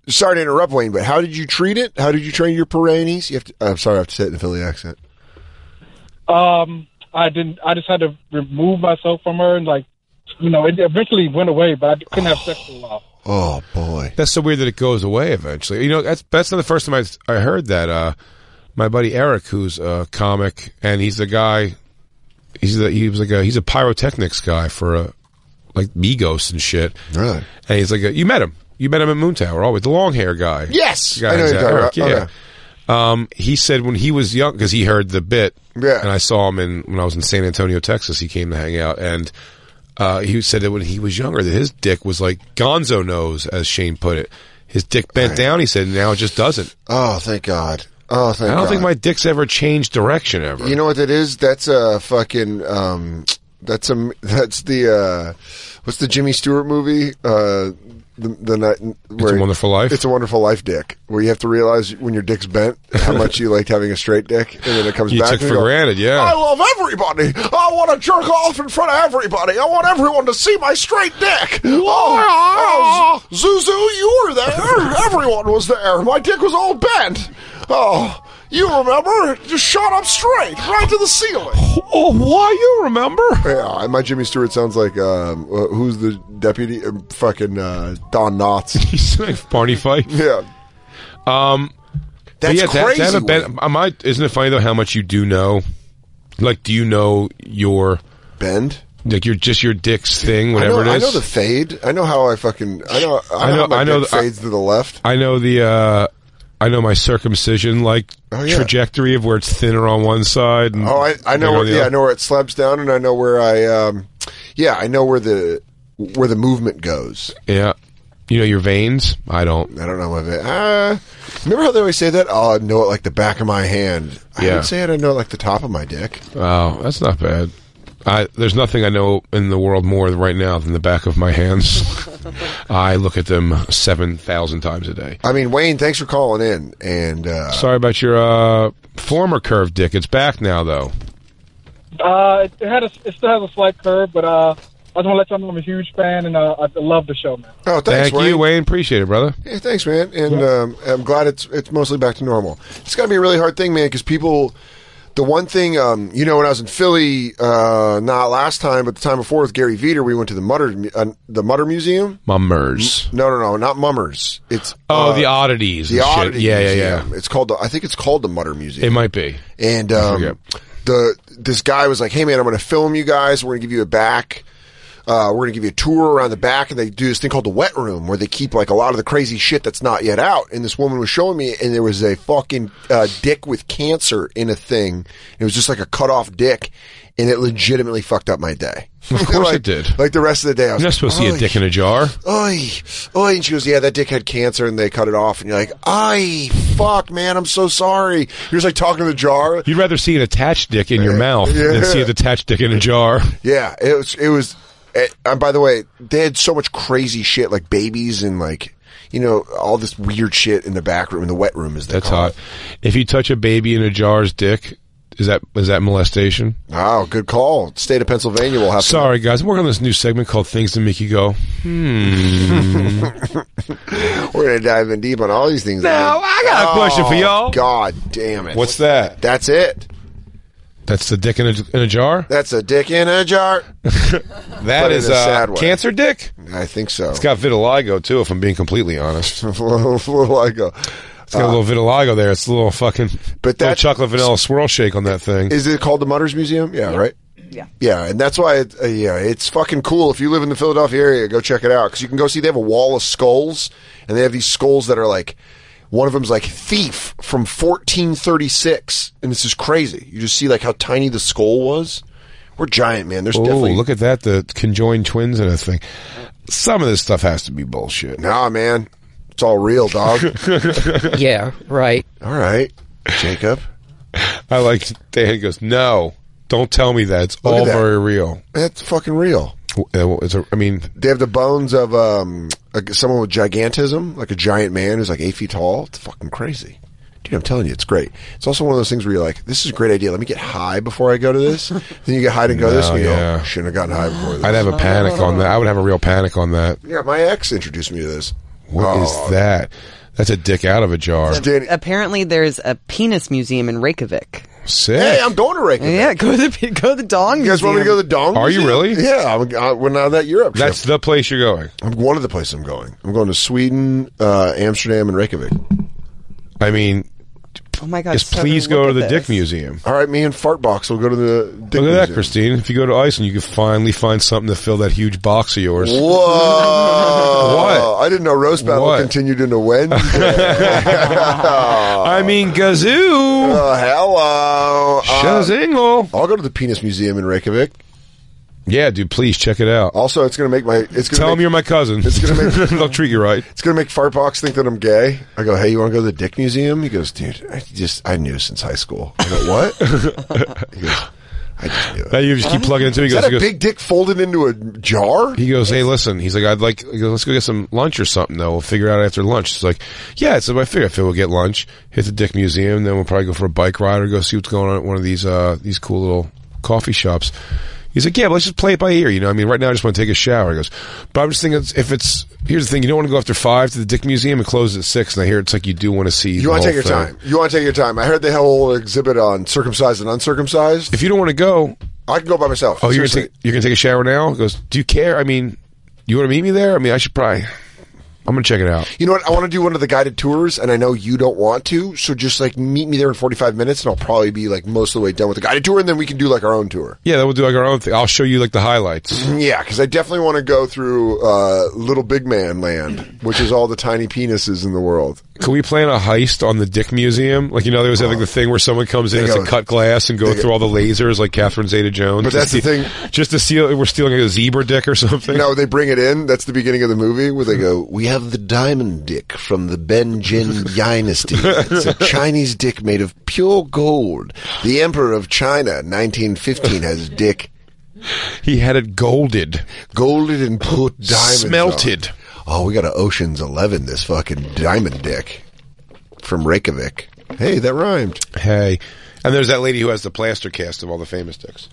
sorry to interrupt, Wayne, but how did you treat it? How did you train your Peyronie's? I'm sorry, I have to say it in the Philly accent. I didn't. I just had to remove myself from her, and, like, it eventually went away, but I couldn't have sex for a while. Oh, boy. That's so weird that it goes away eventually. That's not the first time I heard that. My buddy Eric, who's a comic, and he's the guy... He's a pyrotechnics guy for like Migos and shit. Really? And he's like you met him at Moon Tower, always the long hair guy. Yes, guy, I know Eric, yeah. Okay. He said when he was young, because he heard the bit, yeah. And I saw him when I was in San Antonio, Texas. He came to hang out, and he said that when he was younger, that his dick was like Gonzo nose, as Shane put it. His dick bent down. He said now it just doesn't. Oh, thank God. Oh, thank God. I don't think my dick's ever changed direction ever. You know what that is? That's a fucking that's the what's the Jimmy Stewart movie? The night It's a Wonderful Life. It's a Wonderful Life dick, where you have to realize when your dick's bent how much you liked having a straight dick, and then it comes back. You took for granted, yeah. I love everybody. I want to jerk off in front of everybody. I want everyone to see my straight dick. Oh, Zuzu, you were there. Everyone was there. My dick was all bent. Oh, you remember? It just shot up straight, right to the ceiling. Oh, why you remember? Yeah, my Jimmy Stewart sounds like, who's the deputy? Fucking Don Knotts. He's like Barney Fife. Yeah. That's crazy. Isn't it funny, though, how much you do know? Like, do you know your... Bend? Like, your dick's thing, whatever it is? I know the fade. I know how I fucking... I know how my dick fades to the left. I know I know my circumcision trajectory of where it's thinner on one side. And I know where I know where it slumps down, and I know where I know where the movement goes. Yeah. You know your veins? I don't know my veins. Remember how they always say that? Oh, I know it like the back of my hand. I would say I know it like the top of my dick. Oh, that's not bad. There's nothing I know in the world more right now than the back of my hands. I look at them 7,000 times a day. I mean, Wayne, thanks for calling in. And sorry about your former curved dick. It's back now, though. It still has a slight curve, but I just want to let y'all know I'm a huge fan, and I love the show, man. Oh, thanks, Thank you, Wayne. Appreciate it, brother. Yeah, thanks, man. And I'm glad it's mostly back to normal. It's got to be a really hard thing, man, because people... The one thing, when I was in Philly, not last time, but the time before with Gary Veter, we went to the Mutter Museum. Mummers. No, not Mummers. It's the oddities. The Oddity Museum. Yeah. It's called. I think it's called the Mutter Museum. It might be. And this guy was like, "Hey, man, I'm going to film you guys. We're going to give you a back. We're going to give you a tour around the back," and they do this thing called the wet room, where they keep like a lot of the crazy shit that's not yet out. And this woman was showing me, and there was a fucking dick with cancer in a thing. It was just like a cut off dick, and it legitimately fucked up my day. Of course it did. Like the rest of the day, I was You're not supposed to see a dick in a jar. Oi. And she goes, "Yeah, that dick had cancer, and they cut it off." And you're like, fuck, man, I'm so sorry. You're just like talking to the jar. You'd rather see an attached dick in your mouth than see an attached dick in a jar. Yeah, it was. And by the way, they had so much crazy shit, like babies and like, all this weird shit in the back room, in the wet room, as they call it. If you touch a baby in a jar's dick, is that molestation? Oh, good call. State of Pennsylvania will have. Sorry, guys, I'm working on this new segment called Things to Make You Go. We're gonna dive in deep on all these things. Now I got a question for y'all. God damn it! What's that? That's it. That's the dick in a jar? That's a dick in a jar. That is a cancer dick? I think so. It's got vitiligo, too, if I'm being completely honest. Vitiligo. It's got a little vitiligo there. It's a little fucking little chocolate vanilla swirl shake on that thing. Is it called the Mutters Museum? Yeah, right? Yeah, and that's why it's fucking cool. If you live in the Philadelphia area, go check it out because you can go see. They have a wall of skulls, and they have these skulls that are like one of them's like thief from 1436, and this is crazy. You just see like how tiny the skull was. We're giant, man. There's definitely look at that, the conjoined twins and a thing. Some of this stuff has to be bullshit. Nah, man, it's all real, dog. Yeah, right. All right, Jacob. I like Dan goes, no. Don't tell me that. It's all very real. That's fucking real. They have the bones of someone with gigantism, like a giant man who's like 8 feet tall. It's fucking crazy. Dude, I'm telling you, it's great. It's also one of those things where you're like, this is a great idea. Let me get high before I go to this. Then you get high to go to this, and you go, shouldn't have gotten high before this. I'd have a panic on that. I would have a real panic on that. Yeah, my ex introduced me to this. What is that? That's a dick out of a jar. Apparently, there's a penis museum in Reykjavik. Sick. Hey, I'm going to Reykjavik. Yeah, go to the Dong Museum. You guys want me to go to the Dong Are Museum? you really? Yeah, we're on that Europe trip. That's the place you're going. One of the places I'm going. I'm going to Sweden, Amsterdam, and Reykjavik. I mean, oh my God! Just please go to the Dick Museum. All right, me and Fartbox will go to the Dick Museum. Look at that, Christine. If you go to Iceland, you can finally find something to fill that huge box of yours. Whoa! What? I didn't know Roast Battle continued into Wednesday. I mean, gazoo. Hello. Shazingle. I'll go to the Penis Museum in Reykjavik. Yeah, dude, please check it out. Also, it's going to make my... Tell them you're my cousin. It's going to make... They'll treat you right. It's going to make Fartbox think that I'm gay. I go, hey, you want to go to the Dick Museum? He goes, dude, I knew since high school. I go, what? He goes, I just knew it. Now you just keep plugging into it. Is that a big dick folded into a jar? He goes, hey, listen. He's like, let's go get some lunch or something, though. We'll figure it out after lunch. It's like, yeah, so I figure we'll get lunch, hit the Dick Museum, then we'll probably go for a bike ride or go see what's going on at one of these cool little coffee shops. He's like, yeah, but let's just play it by ear, you know? I mean, right now I just want to take a shower. He goes, but I'm just thinking, here's the thing, you don't want to go after 5 to the Dick Museum and close at 6, and I hear it's like you do want to see You want to take your time. You want to take your time. I heard they have a whole exhibit on circumcised and uncircumcised. If you don't want to go... I can go by myself. Oh, you're going to take a shower now? He goes, do you care? I mean, you want to meet me there? I mean, I should probably... I'm going to check it out. You know what? I want to do one of the guided tours, and I know you don't want to, so just, like, meet me there in 45 minutes, and I'll probably be, like, most of the way done with the guided tour, and then we can do, like, our own tour. Yeah, then we'll do, like, our own thing. I'll show you, like, the highlights. Yeah, because I definitely want to go through Little Big Man Land, which is all the tiny penises in the world. Can we plan a heist on the Dick Museum? Like, you know, there was like the thing where someone comes in to cut glass and go through all the lasers like Catherine Zeta-Jones. But that's the thing. Just to see, we're stealing a zebra dick or something. No, they bring it in. That's the beginning of the movie where they go, we have the diamond dick from the Benjin dynasty. It's a Chinese dick made of pure gold. The Emperor of China, 1915, has dick. He had it golded. Golded and put diamonds Smelted. on. Oh, we got an Ocean's 11, this fucking diamond dick from Reykjavik. Hey, that rhymed. Hey. And there's that lady who has the plaster cast of all the famous dicks.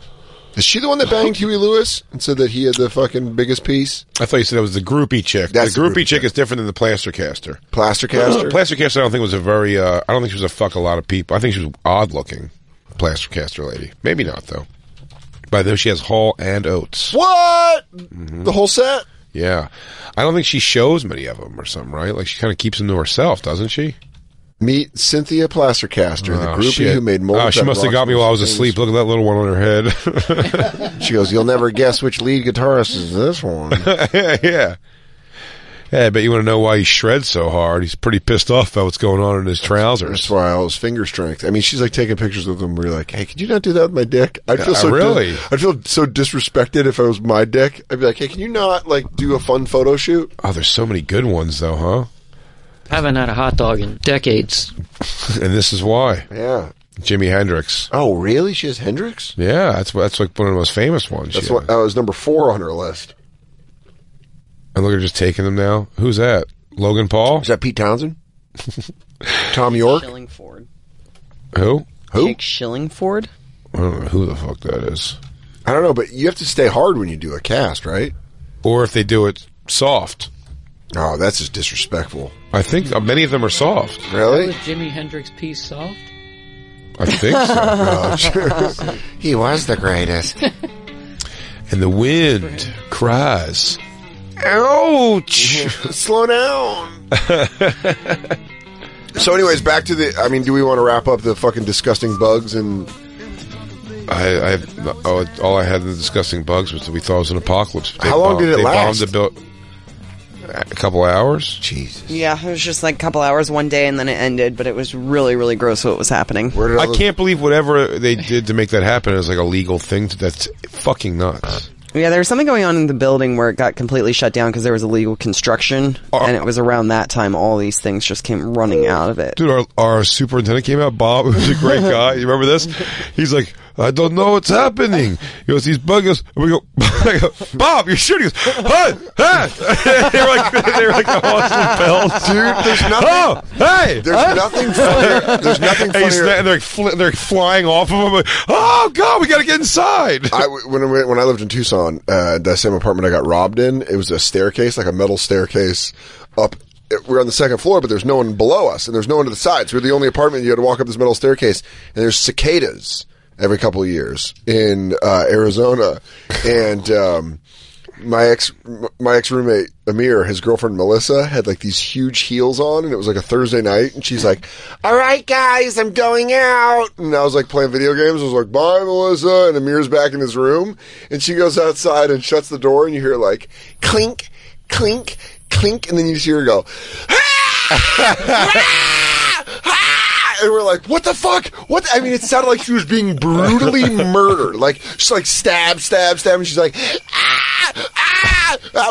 Is she the one that banged Huey Lewis and said that he had the fucking biggest piece? I thought you said it was the groupie chick. That's the groupie chick is different than the plaster caster. Plaster caster? Plaster caster I don't think was I don't think she was a fuck a lot of people. I think she was odd looking. Plaster caster lady. Maybe not, though. But though she has Hall and Oates. What? Mm-hmm. The whole set? Yeah. I don't think she shows many of them or something, right? Like, she kind of keeps them to herself, doesn't she? Meet Cynthia Plastercaster, the groupie who made mold. Oh, she must have got me while I was asleep. Look at that little one on her head. She goes, you'll never guess which lead guitarist is this one. Yeah. Hey, I bet you want to know why he shreds so hard. He's pretty pissed off about what's going on in his trousers. That's why all his finger strength. I mean, she's like taking pictures with him where you're like, hey, could you not do that with my dick? I'd feel really? I'd feel so disrespected if it was my dick. I'd be like, hey, can you not like do a fun photo shoot? Oh, there's so many good ones though, huh? I haven't had a hot dog in decades. And this is why. Yeah. Jimi Hendrix. Oh, really? She has Hendrix? Yeah, that's like one of the most famous ones. That's what was number 4 on her list. And look at her just taking them now. Who's that? Logan Paul? Is that Pete Townsend? Tom York? Shillingford. Who? Jake Shillingford? I don't know who the fuck that is. I don't know, but you have to stay hard when you do a cast, right? Or if they do it soft. Oh, that's just disrespectful. I think many of them are soft. Really? Was Jimi Hendrix piece soft? I think so. He was the greatest. And the wind cries, ouch! Slow down. So anyways, back to do we want to wrap up the fucking disgusting bugs and all I had in the disgusting bugs was that we thought it was an apocalypse. How long did it last? They bombed a couple hours. Jesus. Yeah, it was just like a couple hours one day, and then it ended. But it was really, really gross what was happening. I can't believe whatever they did to make that happen is like a legal thing. That's fucking nuts. Yeah, there was something going on in the building where it got completely shut down because there was illegal construction, and it was around that time all these things just came running out of it. Dude, our superintendent came out, Bob, who's a great guy. You remember this? He's like, I don't know what's happening. He goes, these buggers. And we go, I go, Bob, you're shooting us. Hey, hey. they were like the Austin Bells. Dude, there's nothing. Oh, hey. There's nothing funnier. There's nothing funnier. They're flying off of him. Like, oh, God, we got to get inside. When I lived in Tucson, that same apartment I got robbed in, it was a staircase, like a metal staircase up. We're on the second floor, but there's no one below us, and there's no one to the sides. We're the only apartment. You had to walk up this metal staircase, and there's cicadas every couple of years in Arizona. And my ex roommate Amir, his girlfriend Melissa, had like these huge heels on, and it was like a Thursday night, and she's like, "All right, guys, I'm going out." And I was like playing video games. I was like, "Bye, Melissa." And Amir's back in his room, and she goes outside and shuts the door, and you hear like clink, clink, clink, and then you see her go, and we're like, what the fuck? What? I mean, it sounded like she was being brutally murdered. Like, she's like, stab, stab, stab. And she's like,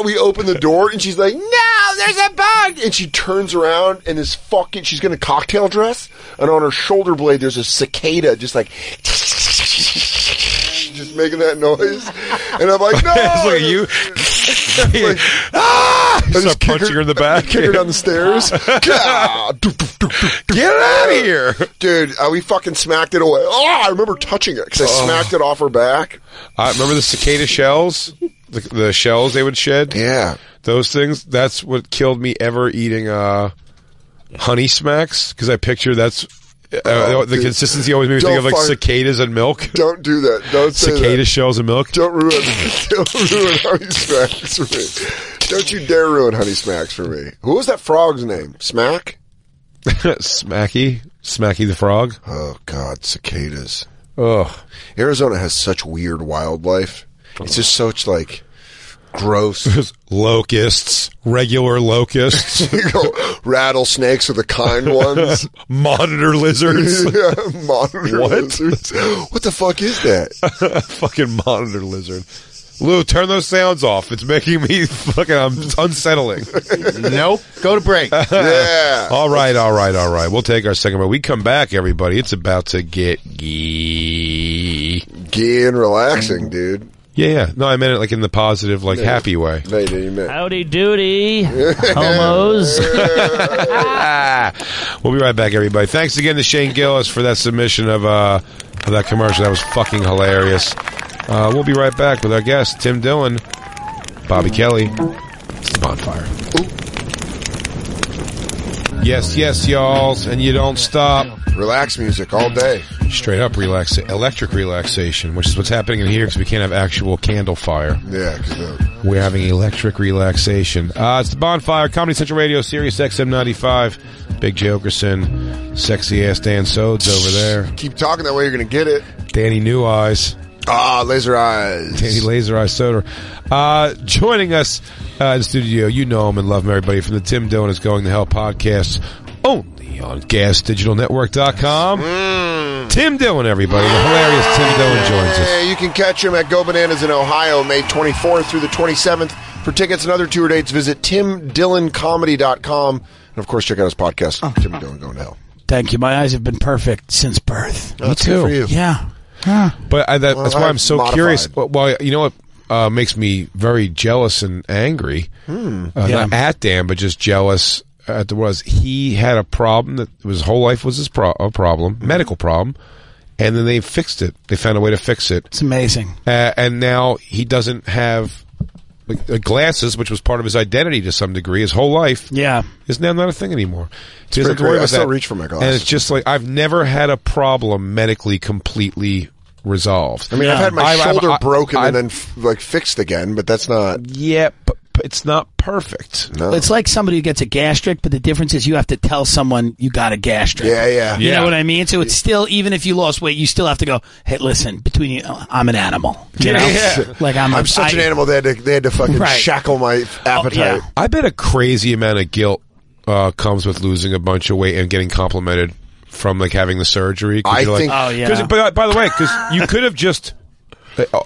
we open the door and she's like, no, there's a bug. And she turns around and is fucking, she's got a cocktail dress. And on her shoulder blade, there's a cicada just like, just making that noise. And I'm like, no. It's like you. Like, I just punching her in the back. Kick her down the stairs. Get out of here. Dude, we fucking smacked it away. Oh, I remember touching it because I smacked it off her back. I remember the cicada shells? The shells they would shed? Yeah. Those things? That's what killed me ever eating Honey Smacks, because I picture that's... the consistency always made me think of like cicadas and milk. Don't do that. Don't say cicada that. Shells and milk. Don't ruin Honey Smacks for me. Don't you dare ruin Honey Smacks for me. Who was that frog's name? Smack? Smacky the frog. Oh God, cicadas. Ugh. Arizona has such weird wildlife. It's just such like gross. Locusts, regular locusts. You go, rattlesnakes are the kind ones. Monitor lizards. Yeah, monitor lizards. What the fuck is that? Fucking monitor lizard. Lou, turn those sounds off. It's making me fucking unsettling. Nope. Go to break. Yeah. All right. We'll take our second break. We come back, everybody. It's about to get gee and relaxing, dude. Yeah. No, I meant it like in the positive, like happy way. No, you meant. Howdy doody, homos. We'll be right back, everybody. Thanks again to Shane Gillis for that submission of that commercial. That was fucking hilarious. We'll be right back with our guest, Tim Dillon, Bobby Kelly. It's the Bonfire. Ooh. Yes, y'all, and you don't stop. Relax music all day. Straight up electric relaxation, which is what's happening in here because we can't have actual candle fire. Yeah, because we're having electric relaxation. It's the Bonfire, Comedy Central Radio, Sirius XM 95. Big J. Oakerson, sexy ass Dan Sodes over there. Keep talking that way, you're going to get it. Danny New Eyes. Laser Eyes. Danny Laser Eyes Soder. Joining us in the studio, you know him and love him, everybody, from the Tim Dillon is Going to Hell podcast, only on GasDigitalNetwork.com. Tim Dillon, everybody. The hilarious Tim Dillon joins us. You can catch him at Go Bananas in Ohio, May 24th through the 27th. For tickets and other tour dates, visit TimDillonComedy.com. And, of course, check out his podcast, Tim Dillon Going to Hell. Thank you. My eyes have been perfect since birth. Me too. For you. Yeah. But that's why I'm so curious. Well, you know what makes me very jealous and angry? Not at Dan, but just jealous. He had a problem that his whole life was his problem, medical problem, and then they fixed it. They found a way to fix it. It's amazing. And now he doesn't have glasses, which was part of his identity to some degree. His whole life, is now not a thing anymore. He doesn't have to worry about I still reach for my glasses, and it's just like I've never had a problem medically completely resolved. I mean, I've had my shoulder broken and then fixed again, but that's not. Yeah, but it's not perfect. No. It's like somebody who gets a gastric, but the difference is you have to tell someone you got a gastric. Yeah. You know what I mean? So it's still, even if you lost weight, you still have to go, hey, listen, between you, I'm an animal. You know? Yeah. Like I'm such an animal. They had to fucking shackle my appetite. I bet a crazy amount of guilt comes with losing a bunch of weight and getting complimented from like having the surgery. I think. But by the way, because you could have just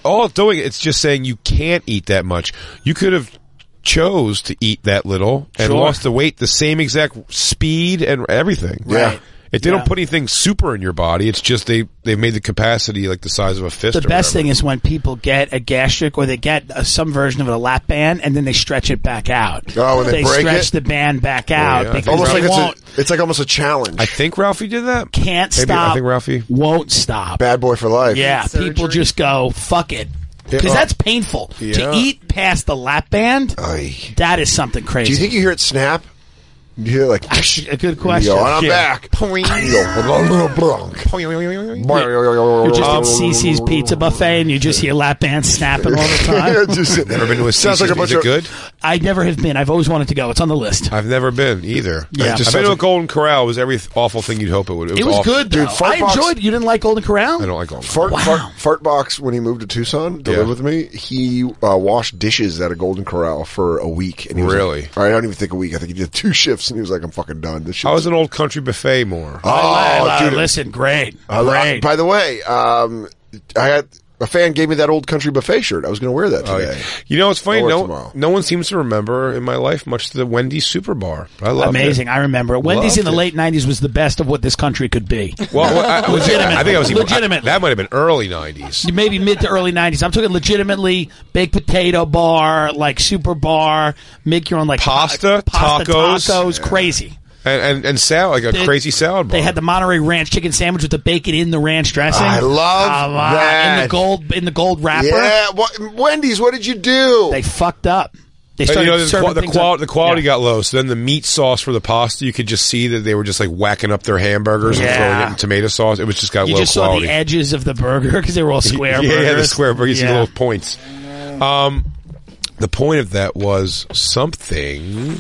all it's doing, it's just saying you can't eat that much. You could have chose to eat that little and lost the weight the same exact speed and everything. Yeah. If they don't put anything super in your body, it's just they made the capacity like the size of a fist. The best thing is when people get a gastric or they get some version of a lap band and then they stretch it back out. Oh, when they break stretch it? the band back out. Yeah. Because Almost they like won't. it's like almost a challenge. I think Ralphie did that. Can't Maybe, stop. I think Ralphie won't stop. Bad boy for life. Yeah, people just go, fuck it. Because that's painful. Yeah. To eat past the lap band, that is something crazy. Do you think you hear it snap? You hear like a good question. You go, and I'm back. You're just at CC's Pizza Buffet and you just hear lap bands snapping all the time. Never been to a Sounds CC's. like a bunch Is it of good? I never have been. I've always wanted to go. It's on the list. I've never been either. Yeah. I've been to a Golden Corral. It was every awful thing you'd hope it would. It was awful. good, though. Dude, I enjoyed it. You didn't like Golden Corral? I don't like Golden Corral. Fartbox, when he moved to Tucson to live with me, he washed dishes at a Golden Corral for a week. And he was Really? Like, I don't even think a week. I think he did 2 shifts, and he was like, I'm fucking done. This shit. I was an old country buffet more. Dude. Listen, great. By the way, I had a fan gave me that old country buffet shirt. I was going to wear that today. You know, it's funny. I'll wear it No one seems to remember in my life much the Wendy's Super Bar. I love Amazing. it. I remember. Wendy's in the late 90s was the best of what this country could be. Well, legitimately. I think I was even, legitimately. that might have been early 90s. Maybe mid to early 90s. I'm talking legitimately baked potato bar, like super bar, make your own like Pasta, tacos. Crazy. And salad, like a crazy salad bar. They had the Monterey Ranch chicken sandwich with the bacon in the ranch dressing. I love that. In the gold wrapper. Yeah, Wendy's, what did you do? They fucked up. They started serving the quality got low. So then the meat sauce for the pasta, you could just see that they were just like whacking up their hamburgers and throwing it in tomato sauce. It was just got low quality. You just saw the edges of the burger because they were all square burgers. Yeah, the square burgers, you see little points. The point of that was something.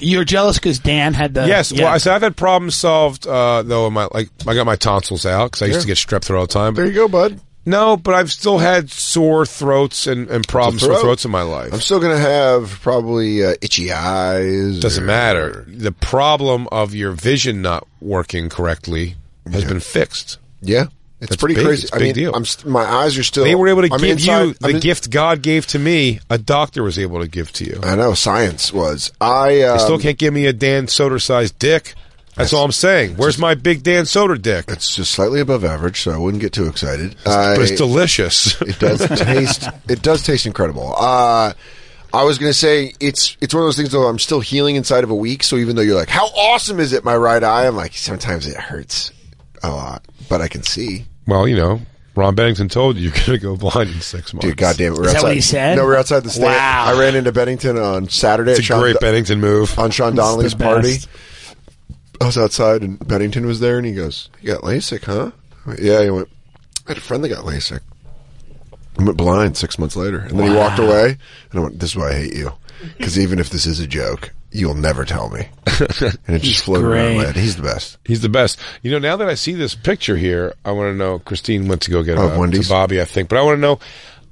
You're jealous because Dan had the... Yes, well, so I've had problems solved, though. I got my tonsils out because I used to get strep throat all the time. There you go, bud. No, but I've still had sore throats and problems with throats in my life. I'm still going to have probably itchy eyes. Doesn't matter. The problem of your vision not working correctly has been fixed. Yeah. It's pretty crazy. It's a big deal. My eyes are still... They were able to give you the gift God gave to me, a doctor was able to give to you. I know, science was. They still can't give me a Dan Soder-sized dick. That's all I'm saying. Where's my big Dan Soder dick? It's just slightly above average, so I wouldn't get too excited. But it's delicious. It does taste... It does taste incredible. I was going to say, it's one of those things, though, I'm still healing inside of a week, so even though you're like, how awesome is it, my right eye? I'm like, sometimes it hurts a lot, but I can see. Well, you know, Ron Bennington told you you're going to go blind in 6 months. Dude, goddamn it. Is that what he said? No, we're outside the state. Wow. I ran into Bennington on Saturday. It's a great Bennington move. On Sean Donnelly's party. I was outside and Bennington was there and he goes, you got LASIK, huh? I went, yeah, he went, I had a friend that got LASIK. I went blind 6 months later. And then he walked away and I went, this is why I hate you. Because even if this is a joke, you'll never tell me. And it just floated around my head. He's the best. He's the best. You know, now that I see this picture here, I want to know, Christine went to go get Wendy's? to Bobby, I think. But I want to know,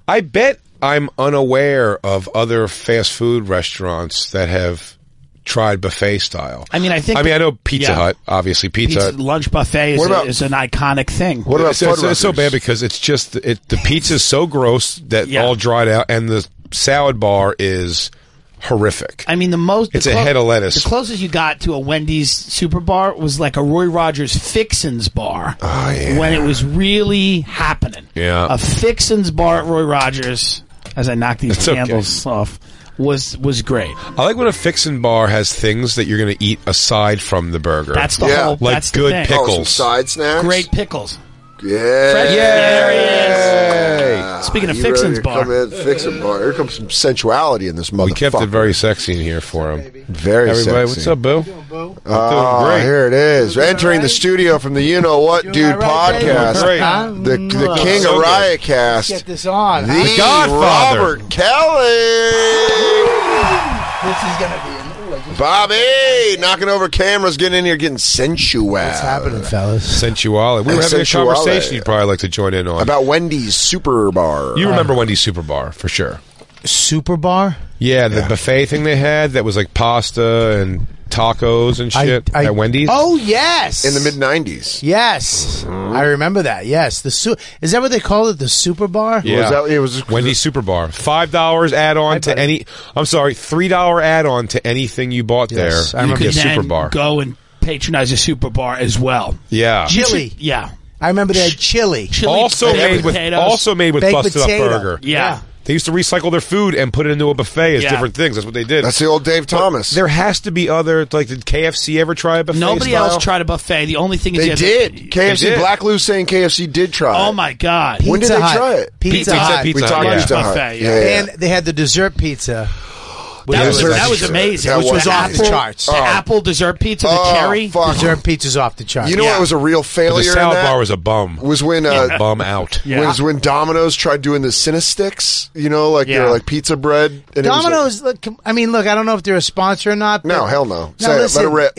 I bet I'm unaware of other fast food restaurants that have tried buffet style. I mean, I know Pizza Hut, obviously. Pizza Hut. Lunch buffet is an iconic thing. What about it's so bad because it's just, the pizza's so gross that all dried out, and the salad bar is horrific. I mean, it's a head of lettuce. The closest you got to a Wendy's super bar was like a Roy Rogers Fixins bar. Oh, yeah. When it was really happening. Yeah. A Fixins bar at Roy Rogers, as I knock these candles off, was great. I like when a Fixin' bar has things that you're going to eat aside from the burger. That's the whole... Like that's good the thing. pickles. Some side snacks? Great pickles. Yeah. There he is. Speaking of Fixin's bar. Fixin' bar. Here comes some sensuality in this motherfucker. We kept it very sexy in here for him. Very Everybody, sexy. what's up, Boo? Doing great. Here it is. Entering the studio from the You Know What Dude podcast. The king of Riot Cast. Get this on. The Godfather. Robert Kelly. This is gonna be. Bobby, knocking over cameras, getting in here, getting sensual. What's happening, fellas? Sensuale. We were having a conversation you'd probably like to join in on. About Wendy's Super Bar. You remember Wendy's Super Bar, for sure. Super Bar? Yeah, the buffet thing they had that was like pasta and tacos and shit at Wendy's. Oh, yes. In the mid-90s. Yes. I remember that, yes. Is that what they called it, the Super Bar? Yeah. It was Wendy's Super Bar. $5 add-on to any... I'm sorry, $3 add-on to anything you bought there. I remember you could get Super Bar. Go and patronize a Super Bar as well. Yeah. Chili. Yeah. I remember they had chili. Also made with baked busted potato. up burger. Yeah. They used to recycle their food and put it into a buffet as different things. That's what they did. That's the old Dave Thomas. There has to be other, like, did KFC ever try a buffet Nobody style? else tried a buffet. The only thing is they did. KFC, Black Lou's saying KFC did try it. Oh, my God. When did they try it? Pizza Hut. We talked about Pizza Hut. Buffet, Yeah. And they had the dessert pizza. That was amazing. Which was off the charts. The apple dessert pizza, the cherry. Dessert pizza's off the charts. You know what was a real failure? The salad bar was a bum. Was when bum out. Was when Domino's tried doing the Cinesticks. You know, like they're like pizza bread. And Domino's. Look, I don't know if they're a sponsor or not. No, hell no. Listen, let it rip.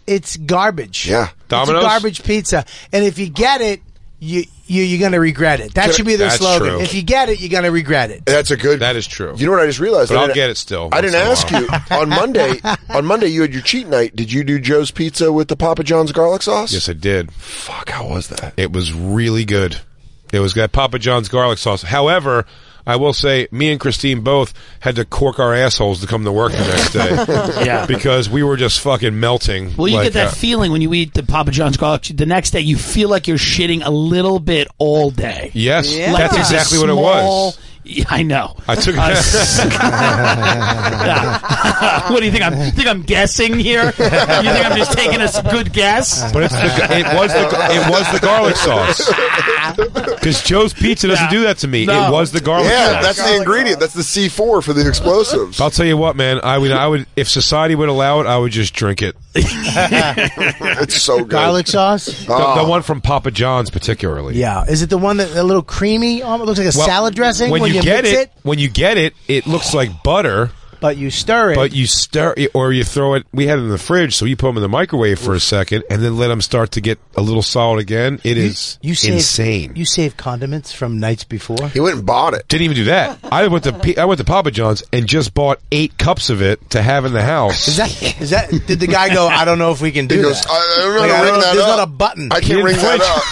It's garbage. Yeah, Domino's? It's a garbage pizza, and if you get it, you're going to regret it. That should be their slogan. True. If you get it, you're going to regret it. That is true. You know what I just realized? But I'll get it still. I didn't ask you on Monday. On Monday, you had your cheat night. Did you do Joe's Pizza with the Papa John's garlic sauce? Yes, I did. Fuck, how was that? It was really good. It was got Papa John's garlic sauce. However, I will say, me and Christine both had to cork our assholes to come to work the next day. Yeah. Because we were just fucking melting. Well, you get that feeling when you eat the Papa John's garlic. The next day, you feel like you're shitting a little bit all day. Yes, Like that's there's a exactly what it was. Yeah, I know. I took What do you think? I'm guessing here? You think I'm just taking a good guess? But it was the garlic sauce. Because Joe's Pizza doesn't do that to me. No. It was the garlic sauce. Yeah, that's the ingredient. That's the C4 for the explosives. I'll tell you what, man. I would, if society would allow it, I would just drink it. It's so good. Garlic sauce? The one from Papa John's, particularly. Yeah. Is it the one that a little creamy? Almost looks like a salad dressing. When you get mix it, when you get it, it looks like butter. But you stir it. Or you throw it. We had it in the fridge, so you put them in the microwave for a second, and then let them start to get a little solid again. It is insane. You save condiments from nights before. He went and bought it. Didn't even do that. I went to Papa John's and just bought 8 cups of it to have in the house. Is that? Did the guy go? I don't know if we can do that. I don't know how to ring that there's up. not a button. I can't ring that up.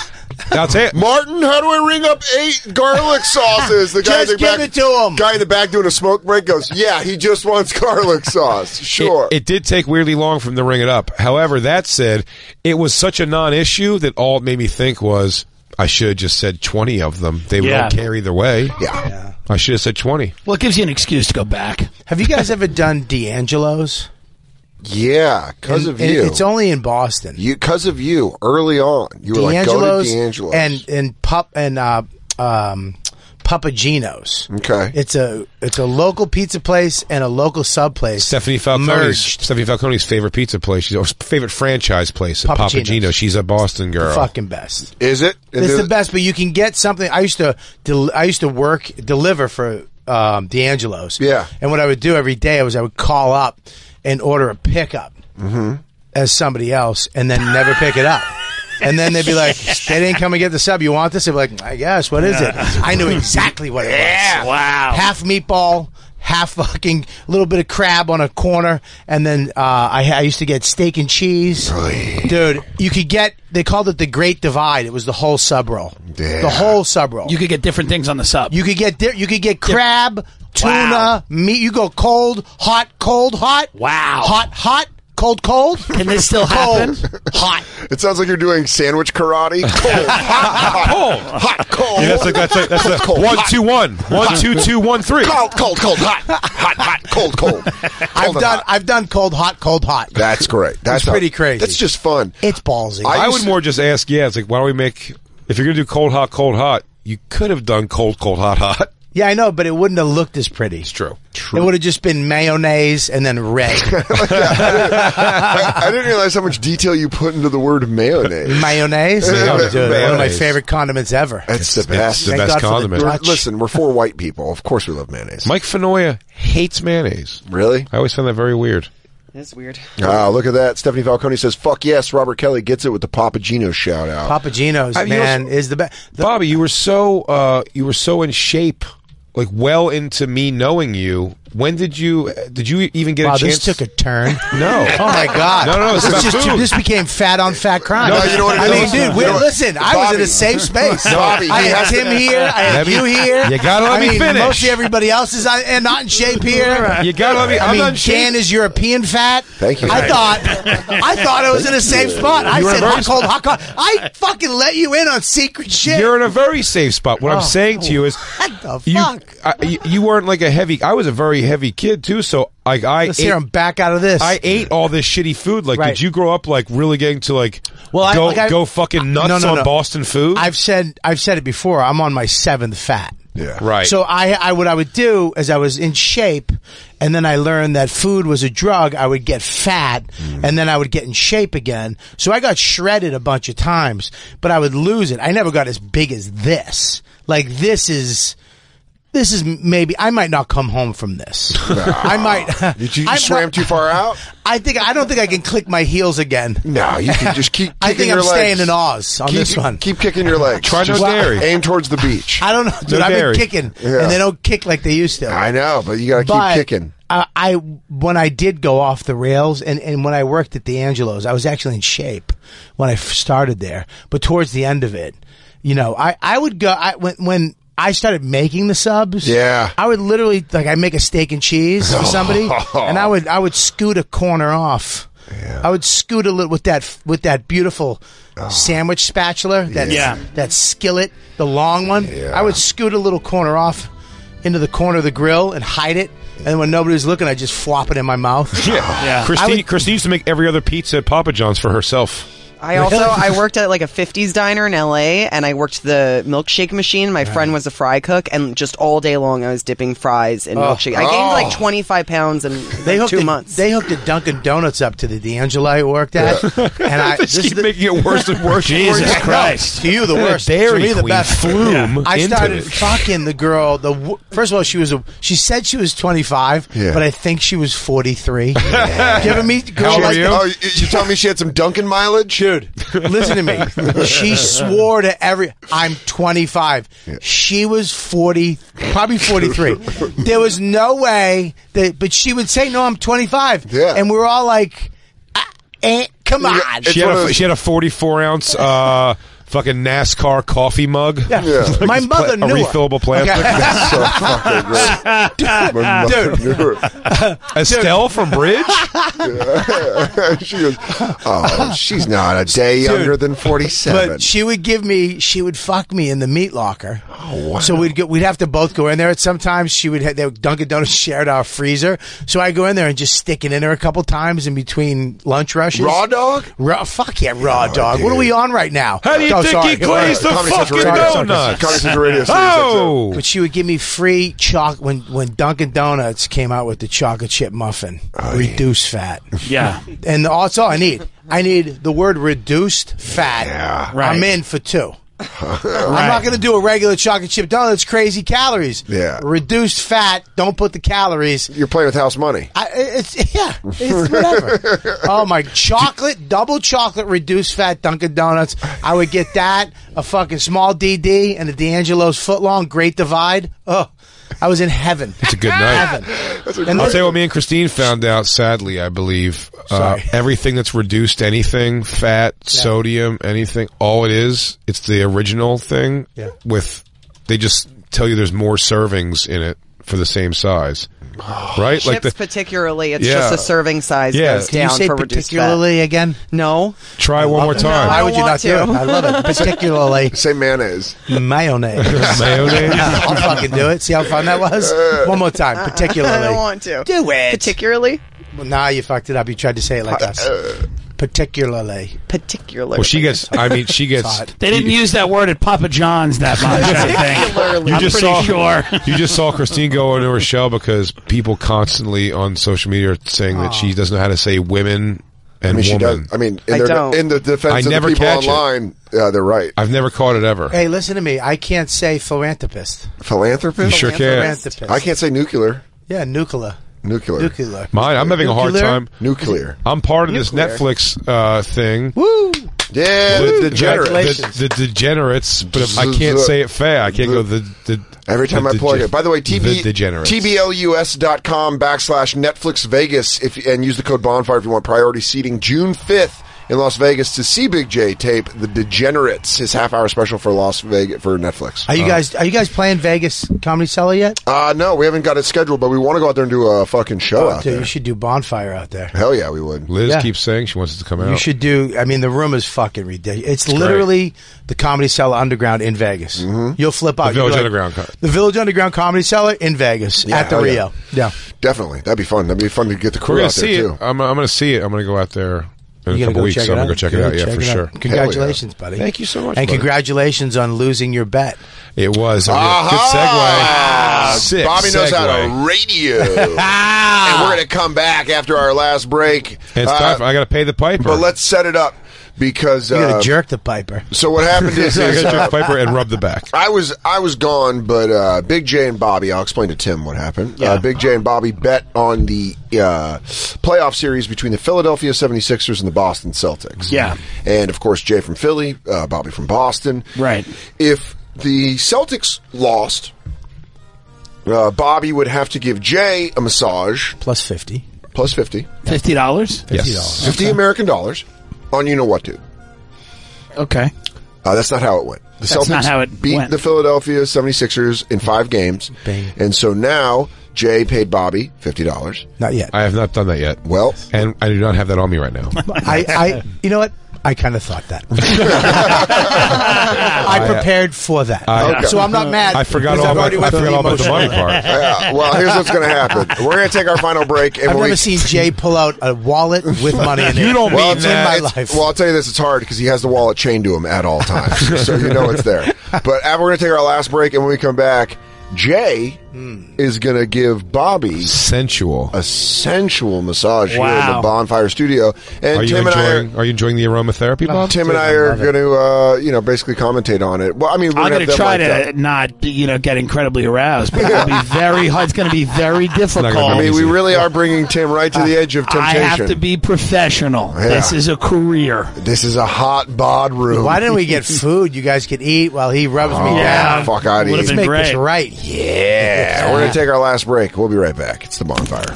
I'll tell you, Martin, how do I ring up 8 garlic sauces? The guy Just give it to him. Guy in the back doing a smoke break goes, yeah, he just wants garlic sauce. Sure. It did take weirdly long for him to ring it up. However, that said, it was such a non-issue that all it made me think was, I should have just said 20 of them. They would all carry their way. Yeah. I should have said 20. Well, it gives you an excuse to go back. Have you guys ever done D'Angelo's? Yeah, because of you. It's only in Boston. Because of you, early on. You were like, go to D'Angelo's. And Papagino's. Okay. It's a local pizza place and a local sub place. Stephanie Falcone's favorite pizza place. She's her favorite franchise place at Papagino's. She's a Boston girl. The fucking best. Is it? It's the best, but you can get something. I used to deliver for D'Angelo's. Yeah. And what I would do every day was I would call up and order a pickup as somebody else and then never pick it up. And then they'd be like, they didn't come and get the sub. You want this? They'd be like, I guess. What is it? I knew exactly what it was. Yeah, wow. Half meatball, half fucking little bit of crab on a corner. And then I used to get steak and cheese. Dude, you could get, they called it the Great Divide. It was the whole sub roll. Yeah. The whole sub roll. You could get different things on the sub. You could get crab, tuna, meat. You go cold, hot, Wow. hot, cold. Can this still happen? Hot. It sounds like you're doing sandwich karate. Cold, hot, cold. Yeah, that's a cold, 1, 2, 1. 1, 2, 2, 1, 3. Cold, hot, cold. I've done cold, hot. That's great. That's pretty crazy. That's just fun. It's ballsy. I would more just ask, it's like, why don't we make, if you're going to do cold, hot, you could have done cold, hot. Yeah, I know, but it wouldn't have looked as pretty. It's true. It would have just been mayonnaise and then red. I didn't realize how much detail you put into the word mayonnaise. Mayonnaise? Yeah, Dude, mayonnaise. one of my favorite condiments ever. It's the best. the best condiment. Listen, we're 4 white people. Of course we love mayonnaise. Mike Fenoya hates mayonnaise. Really? I always found that very weird. It's weird. Look at that. Stephanie Falcone says, fuck yes, Robert Kelly gets it with the Papa Gino shout out. Papa Gino's, man, is the best. Bobby, you were so in shape, like well into me knowing you. When did you even get a chance? This took a turn. No. Oh my God. No. This became fat on fat crime. No, you know what it is? Dude, listen, I was in a safe space. Bobby, I had Tim here. I had you here. You gotta let me finish. Mostly everybody else is not in shape here. You gotta let me. I'm not in shape. Dan is European fat. Thank you. I thought I was in a safe spot. I said hot cold. I fucking let you in on secret shit. You're in a very safe spot. What I'm saying to you is, what the fuck? You weren't like a heavy. I was a very heavy kid too. So let's hear I'm back out of this. I ate all this shitty food. Like, did you grow up like really getting to go fucking nuts on Boston food? I've said it before. I'm on my 7th fat. Yeah. Right. So what I would do is I was in shape, and then I learned that food was a drug. I would get fat, and then I would get in shape again. So I got shredded a bunch of times, but I would lose it. I never got as big as this. Like this is maybe I might not come home from this. I might. Did you swam too far out? I don't think I can click my heels again. No, you can just keep. I think your I'm legs. staying in Oz on this one. Keep kicking your legs. Try no dairy. Aim towards the beach. I don't know, dude. I've been kicking, and they don't kick like they used to. I know, but you got to keep kicking. When I did go off the rails, and when I worked at D'Angelo's, I was actually in shape when I started there. But towards the end of it, I would go. When I started making the subs. Yeah. I would literally I'd make a steak and cheese for somebody, and I would scoot a corner off. Yeah. I would scoot a little with that beautiful sandwich spatula, that skillet, the long one. Yeah. I would scoot a little corner off into the corner of the grill and hide it. And when nobody was looking, I'd just flop it in my mouth. Yeah. Christine used to make every other pizza at Papa John's for herself. I worked at like a 50s diner in LA, and I worked the milkshake machine. My friend was a fry cook, and just all day long I was dipping fries in milkshake. I gained like 25 pounds in 2 months. They hooked a Dunkin' Donuts up to the D'Angelo I worked at, and I just keep making it worse and worse. Jesus Christ! To you, the worst. Dairy to me, the Queen best. flume. I started into fucking the girl. First of all, she said she was 25, but I think she was 43. Yeah. You ever meet a girl like that? Oh, you telling me she had some Dunkin' mileage, dude? Listen to me. She swore to I'm 25. Yeah. She was 40, probably 43. There was no way but she would say, no, I'm 25. Yeah. And we were all like, come on. She had a 44-ounce fucking NASCAR coffee mug. Yeah. My mother knew refillable plastic. Okay. That's so fucking great. Dude. Estelle from Bridge? She goes, she's not a day younger than 47. But she would fuck me in the meat locker. Oh, wow. So we'd have to both go in there. Sometimes Dunkin' Donuts shared our freezer. So I go in there and just stick it in there a couple times in between lunch rushes. Raw dog? Fuck yeah, raw dog. Dude. What are we on right now? How do you think he glazed the fucking donuts? Oh! But she would give me free chocolate when Dunkin' Donuts came out with the chocolate chip muffin. Reduced fat. Yeah. And that's all I need. I need the word reduced fat. Yeah. Right. I'm in for 2. I'm not going to do a regular chocolate chip donut. It's crazy calories. Yeah. Reduced fat. Don't put the calories. You're playing with house money. It's whatever. Oh, my double chocolate, reduced fat Dunkin' Donuts. I would get that, a fucking small DD, and a D'Angelo's footlong Great Divide. Oh, I was in heaven. It's a good night. Heaven. I'll tell you what me and Christine found out, sadly, I believe. Everything that's reduced anything, fat, sodium, anything, all it is, it's the original thing. Yeah. They just tell you there's more servings in it for the same size. Right? Chips particularly, it's just a serving size goes Can you down say for reduced particularly fat. Again? No. Try one more time. Why would you not do it? I love it. Particularly. Say mayonnaise. Mayonnaise. Mayonnaise? I'll fucking do it. See how fun that was? One more time. Particularly. I don't want to. Do it. Particularly? Well, nah, you fucked it up. You tried to say it like us. Particularly. Well, she gets. I mean, she gets. They didn't use that word at Papa John's that much. I think. You just saw Christine go into her shell because people constantly on social media are saying that she doesn't know how to say women and woman. She does. I mean, in the defense of the people online, they're right. I've never caught it ever. Hey, listen to me. I can't say philanthropist. Philanthropist? You sure can. Philanthropist. I can't say nuclear. Yeah, nuclear. Mine. I'm having a hard time. Nuclear. I'm part of this Netflix thing. Woo! Yeah, the degenerates. But if I can't say it fair. I can't go the. Every time I plug it. By the way, degenerates. TBLUS.com/Netflix Vegas and use the code Bonfire if you want priority seating June 5th in Las Vegas to see Big J tape The Degenerates, his half-hour special for Las Vegas for Netflix. Are you guys playing Vegas Comedy Cellar yet? No, we haven't got it scheduled, but we want to go out there and do a fucking show out there. You should do Bonfire out there. Hell yeah, we would. Liz keeps saying she wants us to come out. You should do. I mean, the room is fucking ridiculous. It's literally the Comedy Cellar Underground in Vegas. Mm-hmm. You'll flip out. The Village Underground. The Village Underground Comedy Cellar in Vegas at the Rio. Yeah, definitely. That'd be fun. That'd be fun to get the crew out there too. I'm going to see it. I'm going to go out there. In a couple weeks, so I'm going to go check it out. Yeah, for sure. Congratulations, buddy. Thank you so much. And congratulations on losing your bet. It was. Good segue. Sick Bobby knows segue. how to radio. And we're going to come back after our last break. It's time. I got to pay the piper. But let's set it up. Because you got to jerk the piper. So what happened is I got to jerk the piper and rub the back. I was gone, but Big J and Bobby. I'll explain to Tim what happened. Yeah. Big J and Bobby bet on the playoff series between the Philadelphia 76ers and the Boston Celtics. Yeah, and of course Jay from Philly, Bobby from Boston. Right. If the Celtics lost, Bobby would have to give Jay a massage plus $50. $50. Yes. $50 American dollars. On you know what, dude. Okay. That's not how it went. The That's Celtics not how it beat went. the Philadelphia 76ers in 5 games. Bang. And so now Jay paid Bobby $50. Not yet. I have not done that yet. Well. And I do not have that on me right now. You know what? I kind of thought that. I prepared for that. So I'm not mad. I forgot all about the money part. Well, here's what's going to happen. We're going to take our final break. And I've never seen Jay pull out a wallet with money in it. You don't mean that. In my life. Well, I'll tell you this. It's hard because he has the wallet chained to him at all times. So you know it's there. But we're going to take our last break. And when we come back, Jay is going to give Bobby a sensual massage here in the Bonfire studio. And are you enjoying the aromatherapy, Bob? Tim and I are going to, basically commentate on it. Well, I mean, I'm going to try to not, get incredibly aroused, but it'll be very hard. It's going to be very difficult. I mean, we really are bringing Tim right to the edge of temptation. I have to be professional. Yeah. This is a career. This is a hot bod room. Why didn't we get food? You guys could eat while he rubs me down. Fuck, I'd eat. Would have been Make great. this right. Yeah. We're going to take our last break. We'll be right back. It's the Bonfire.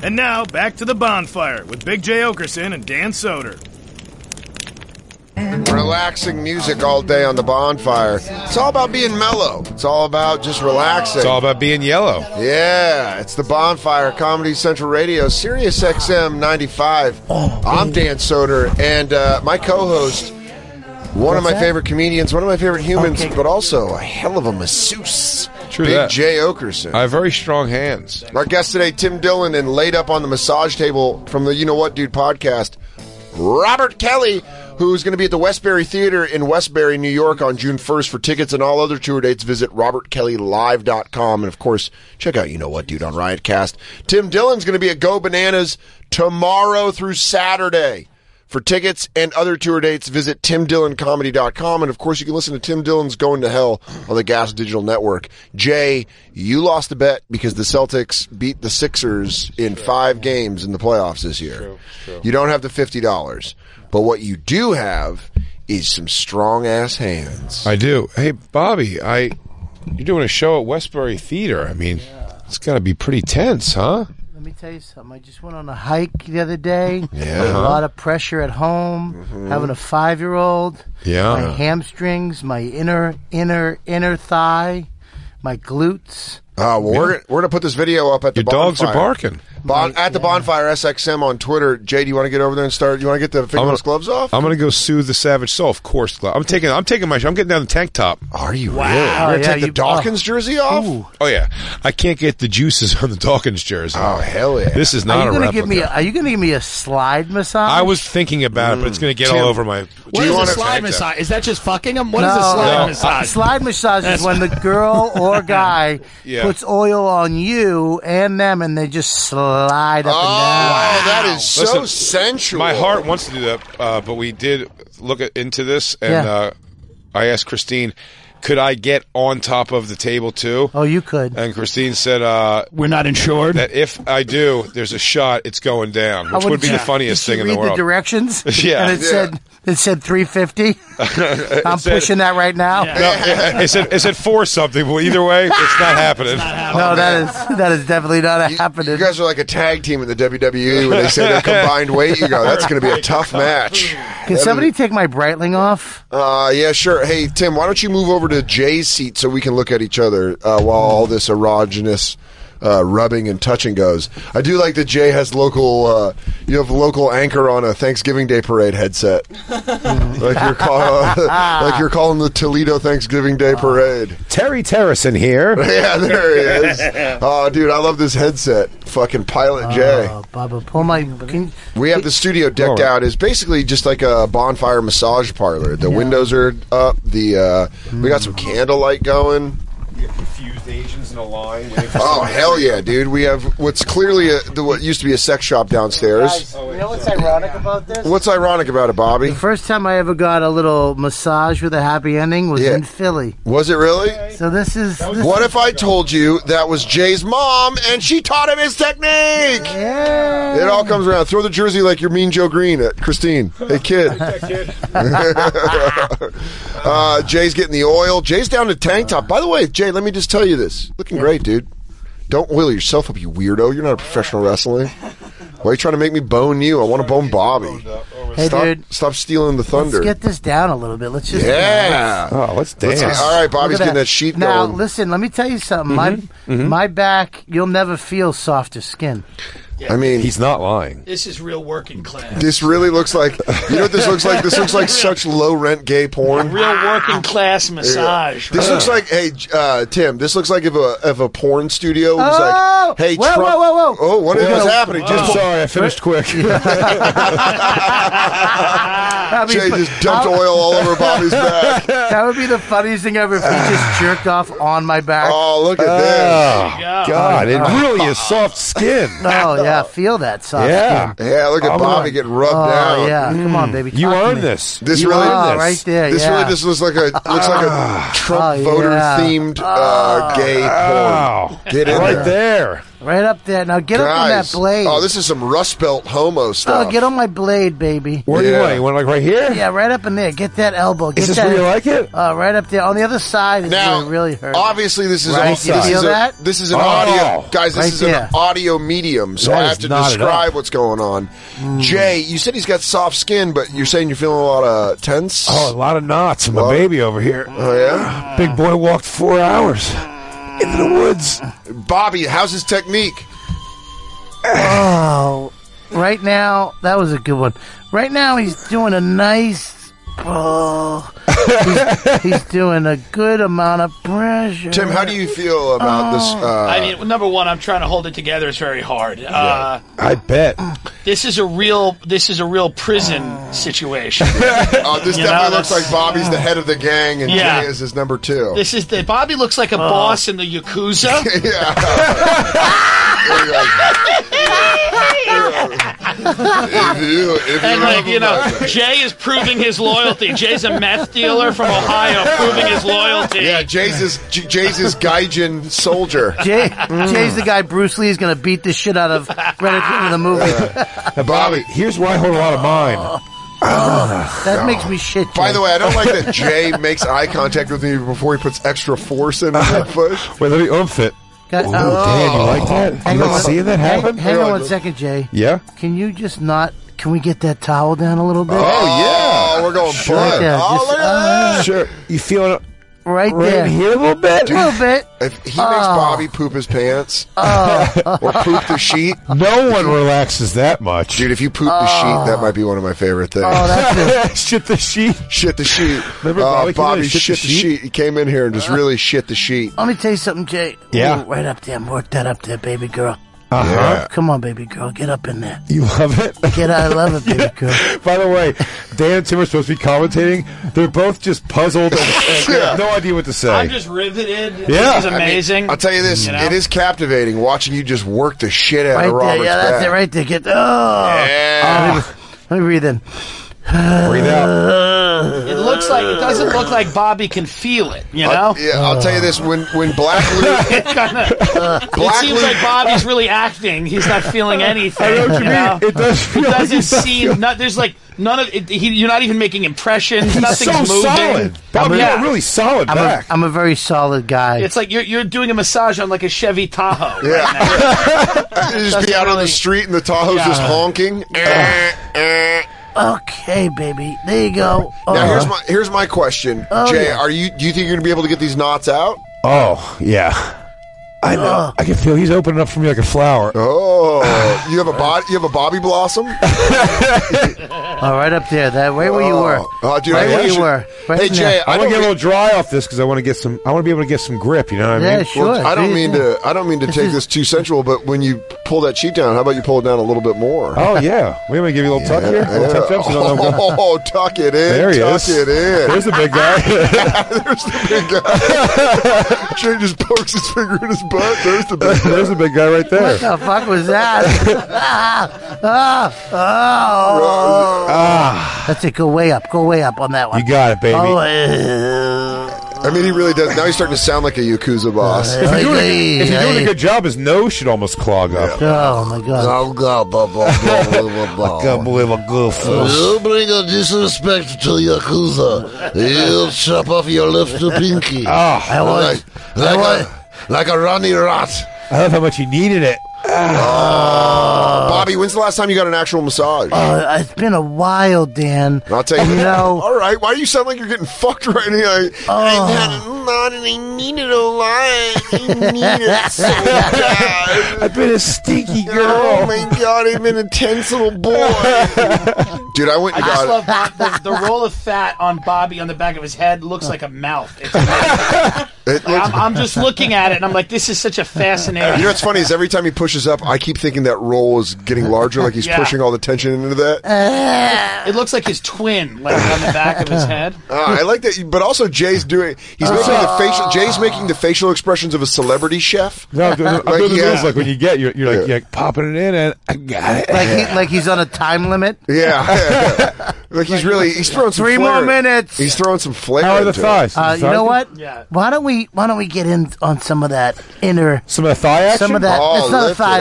And now, back to the Bonfire with Big J. Oakerson and Dan Soder. Relaxing music all day on the Bonfire. It's all about being mellow. It's all about just relaxing. It's all about being yellow. Yeah, it's the Bonfire, Comedy Central Radio, Sirius XM 95. I'm Dan Soder, and my co-host, one of my favorite comedians, one of my favorite humans, but also a hell of a masseuse. True Big that. J. Oakerson. I have very strong hands. Our guest today, Tim Dillon, and laid up on the massage table from the You Know What Dude podcast, Robert Kelly, who's going to be at the Westbury Theater in Westbury, New York on June 1st. For tickets and all other tour dates, visit robertkellylive.com. And, of course, check out You Know What Dude on Riotcast. Tim Dillon's going to be at Go Bananas tomorrow through Saturday. For tickets and other tour dates, visit timdilloncomedy.com. And, of course, you can listen to Tim Dillon's Going to Hell on the Gas Digital Network. Jay, you lost a bet because the Celtics beat the Sixers in 5 games in the playoffs this year. True. You don't have the $50. But what you do have is some strong-ass hands. I do. Hey, Bobby, you're doing a show at Westbury Theater. I mean, it's got to be pretty tense, huh? Let me tell you something. I just went on a hike the other day. Yeah. A lot of pressure at home. Having a 5-year-old. Yeah. My hamstrings, my inner thigh, my glutes. Well, we're gonna put this video up at the Your dogs Bonfire. are barking. At the Bonfire SXM on Twitter. Jay, do you want to get over there and start? You want to get the fingerless gloves off? I'm gonna go soothe the Savage Soul, of course. I'm getting down the tank top. Are you really? You're gonna take the Dawkins jersey off? Ooh. Oh yeah, I can't get the juices on the Dawkins jersey. Oh hell yeah! This is not a replica. Are you gonna give me a slide massage? I was thinking about it, but it's gonna get all over my. What is a slide massage? Is that just fucking them? What is a slide massage? Slide massage is when the girl or guy puts oil on you and them, and they just slide up and down. Wow, that is so sensual. My heart wants to do that, but we did look into this, and I asked Christine, could I get on top of the table too? Oh, you could. And Christine said, we're not insured. That if I do, there's a shot, it's going down, which would be the funniest thing in the world. Read the directions? Yeah. And it said 350. I'm pushing that right now. No, it said 4 something, but either way, it's not happening. No, that is definitely not happening. You guys are like a tag team in the WWE when they say their combined weight. You go, that's going to be a tough match. Can somebody take my Breitling off? Yeah, sure. Hey, Tim, why don't you move over to Jay's seat so we can look at each other while all this erogenous rubbing and touching goes. I do like that Jay has local. You have local anchor on a Thanksgiving Day parade headset, like you're calling the Toledo Thanksgiving Day parade. Terry Terrison here. Yeah, there he is. Oh, dude, I love this headset. Fucking Pilot Jay. Baba, pull my. We have the studio decked out. It's basically just like a Bonfire massage parlor. The windows are up. We got some candlelight going. We have confused Asians in a line. Oh, hell yeah, dude. We have what's clearly what used to be a sex shop downstairs. Guys, you know what's ironic about this? What's ironic about it, Bobby? The first time I ever got a little massage with a happy ending was in Philly. Was it really? So this is... What if I told you that was Jay's mom and she taught him his technique? Yeah. It all comes around. Throw the jersey like you're Mean Joe Green at Christine. Hey, kid. Jay's getting the oil. Jay's down to tank top. By the way, Jay, let me just tell you this. Looking great, dude. Don't oil yourself up, you weirdo. You're not a professional wrestler. Why are you trying to make me bone you? I want to bone Bobby. Hey, dude. Stop stealing the thunder. Let's get this down a little bit. Let's just... Let's dance. All right, Bobby's getting that sheet now, going. Listen, let me tell you something. My back, you'll never feel softer skin. Yeah. I mean, he's not lying. This is real working class. This really looks like, you know what this looks like? This looks like such low rent gay porn. Real working class massage. This looks like, hey, Tim, this looks like if a porn studio was like, hey, whoa, Trump. Whoa. Oh, what is happening? I'm sorry, I finished quick. Jay just dumped oil all over Bobby's back. That would be the funniest thing ever if he just jerked off on my back. Oh, look at this. Oh, God, it really is soft skin. Oh, yeah, feel that soft skin. Yeah, look at Bobby getting rubbed down. Oh, yeah, come on, baby. You earned this. This you really, earned this. Right there. This really just looks like a Trump voter themed gay porn. Get in right there. Right up there. Now get up on that blade. Oh, this is some Rust Belt homo stuff. Oh, get on my blade, baby. Where do you want? You want like right here? Yeah, right up in there. Get that elbow. Get is this that, where you like it? Right up there. On the other side is now, where it really hurts. Obviously, this is this is an Oh. audio. Guys, this Right is there. an audio medium, so That I is have to not describe what's going on. Jay, you said he's got soft skin, but you're saying you're feeling a lot of tense? Oh, a lot of knots. My baby over here. Oh, yeah? Big boy walked 4 hours into the woods. Bobby, how's his technique? Oh, right now, that was a good one. Right now, he's doing a nice... he's doing a good amount of pressure. Tim, how do you feel about this? I mean, number one, I'm trying to hold it together. It's very hard. I bet. This is a real prison situation. This definitely looks like Bobby's the head of the gang, and Jay is his number 2. This is Bobby looks like a boss in the Yakuza. Jay is proving his loyalty. Jay's a meth dealer from Ohio, proving his loyalty. Yeah, Jay's his Gaijin soldier. Jay's the guy Bruce Lee is going to beat the shit out of right at the end of the movie. Bobby, here's why I hold a lot of mine. That makes me shit. Jay. By the way, I don't like that Jay makes eye contact with me before he puts extra force in that push. Wait, let me oomph it. Dan, you like that? You like seeing that happen? Hang on 1 second, Jay. Yeah? Can you just not... Can we get that towel down a little bit? Oh, yeah. We're going Sure. Right there. look at that. Sure. You feeling it? Right there. here a little bit? A little bit. If he makes Bobby poop his pants or poop the sheet, no one relaxes that much. Dude, if you poop the sheet, that might be one of my favorite things. Oh, that's it. Shit the sheet. Shit the sheet. Remember Bobby shit the sheet? He came in here and just really shit the sheet. Let me tell you something, Jay. Yeah. Ooh, right up there. Work that up there, baby girl. Yeah. Come on, baby girl. Get up in there. You love it? I love it, baby girl. By the way, Dan and Tim are supposed to be commentating. They're both just puzzled and have no idea what to say. I'm just riveted. Yeah. This is amazing. I'll tell you this. It is captivating watching you just work the shit out of Robert's there. Yeah, that's back. it right there. Let me breathe in. Breathe out. It doesn't look like Bobby can feel it, you know? I'll tell you this, when Black Luke... it seems like Bobby's really acting. He's not feeling anything. I know what you mean. It doesn't seem... there's like none of it. You're not even making impressions. Nothing's so moving. Solid. Bobby, you're really solid back. I'm a very solid guy. It's like you're doing a massage on like a Chevy Tahoe. Yeah. Right now. You just be out on the street and the Tahoe's just honking. Okay, baby. There you go. Now here's my question, Jay. Yeah. Do you think you're gonna be able to get these knots out? Oh, yeah. I know. I can feel he's opening up for me like a flower. Oh, you have a Bobby Blossom? Right up there. That right where you were. Dude, right where you were. Right hey Jay, I want to get a little dry off this because I want to get some. I want to be able to get some grip. You know what I mean? Yeah, sure. Well, I don't mean to take this too sensual, but when you pull that sheet down, how about you pull it down a little bit more? Oh yeah. We want to give you a little tuck here. A little tuck up. Oh, tuck it in. There he tuck is. It in. There's the big guy. There's the big guy. Jay just pokes his finger in his butt. There's the big guy. There's the big guy right there. What the fuck was that? That's it. Go way up on that one. You got it, baby. I mean, he really does. Now he's starting to sound like a Yakuza boss. If you're doing a good job, his nose should almost clog up. Oh, my God. I can't believe a good fool. You bring a disrespect to Yakuza. He'll chop off your left pinky. Like a runny rat. I love how much he needed it. Bobby, when's the last time you got an actual massage? It's been a while, Dan. I'll tell you. know. All right. Why do you sound like you're getting fucked right now? I've had a lot and I needed a lot. I need it so bad. I've been a stinky girl. Oh my God, I've been a tense little boy. Dude, I went and I got just love the roll of fat on Bobby on the back of his head looks like a mouth. It's amazing. I'm just looking at it and I'm like, this is such a fascinating. You know what's funny is every time he pushes up, I keep thinking that roll is getting larger, like he's pushing all the tension into that. It looks like his twin, like on the back of his head. I like that, but also Jay's making the facial expressions of a celebrity chef. No, I'm doing the moves like when you're like popping it in and I got it. Like he's on a time limit. Yeah. Like he's throwing some 3 more minutes. He's throwing some flavor. How are the thighs? You know what? Yeah. Why don't we get in on some of that inner, some of the thigh action? Some of that. That's not a thigh.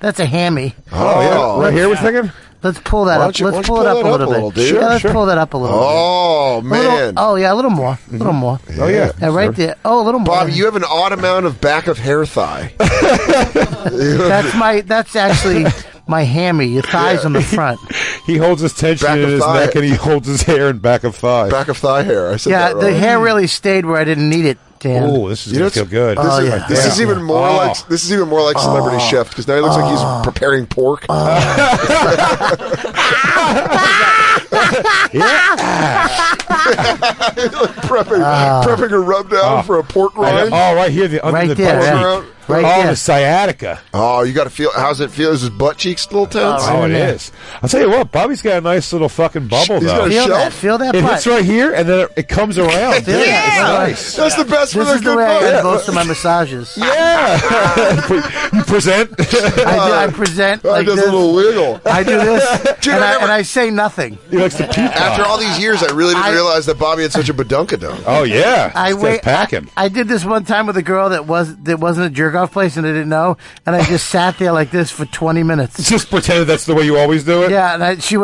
That's a hammy. Oh yeah. Right here we're thinking. Let's pull that up. Let's pull it up a little bit. Dude. Yeah, let's pull that up a little bit. Oh man. Oh yeah, a little more. A little more. Oh yeah. Right there. Oh, a little more. Bobby, you have an odd amount of back of hair thigh. That's actually my hammy. Your thigh's on the front. He holds his tension in his neck and he holds his hair in back of thigh. Back of thigh hair. I said that wrong. The hair really stayed where I didn't need it. Oh, this is gonna feel good. This is even more like Celebrity Chef because now he looks like he's preparing pork. Prepping a rub down for a pork rind. Right here, under the butt cheek. The sciatica. Oh, you got to feel. How's it feel? Is his butt cheeks a little tense? It is. I'll tell you what, Bobby's got a nice little fucking bubble though. Feel that. It hits right here, and then it comes around. Feel that. It's nice. That's the best. This is the way I get most of my massages. Yeah. You present. I present. Like does a little wiggle. I do this, and I say nothing. He likes to peek. After all these years, I really didn't realize that Bobby had such a badunkadunk. Oh yeah. I did this one time with a girl that wasn't a jerk off place and I didn't know, and I just sat there like this for 20 minutes. Just pretended that's the way you always do it? Yeah, and she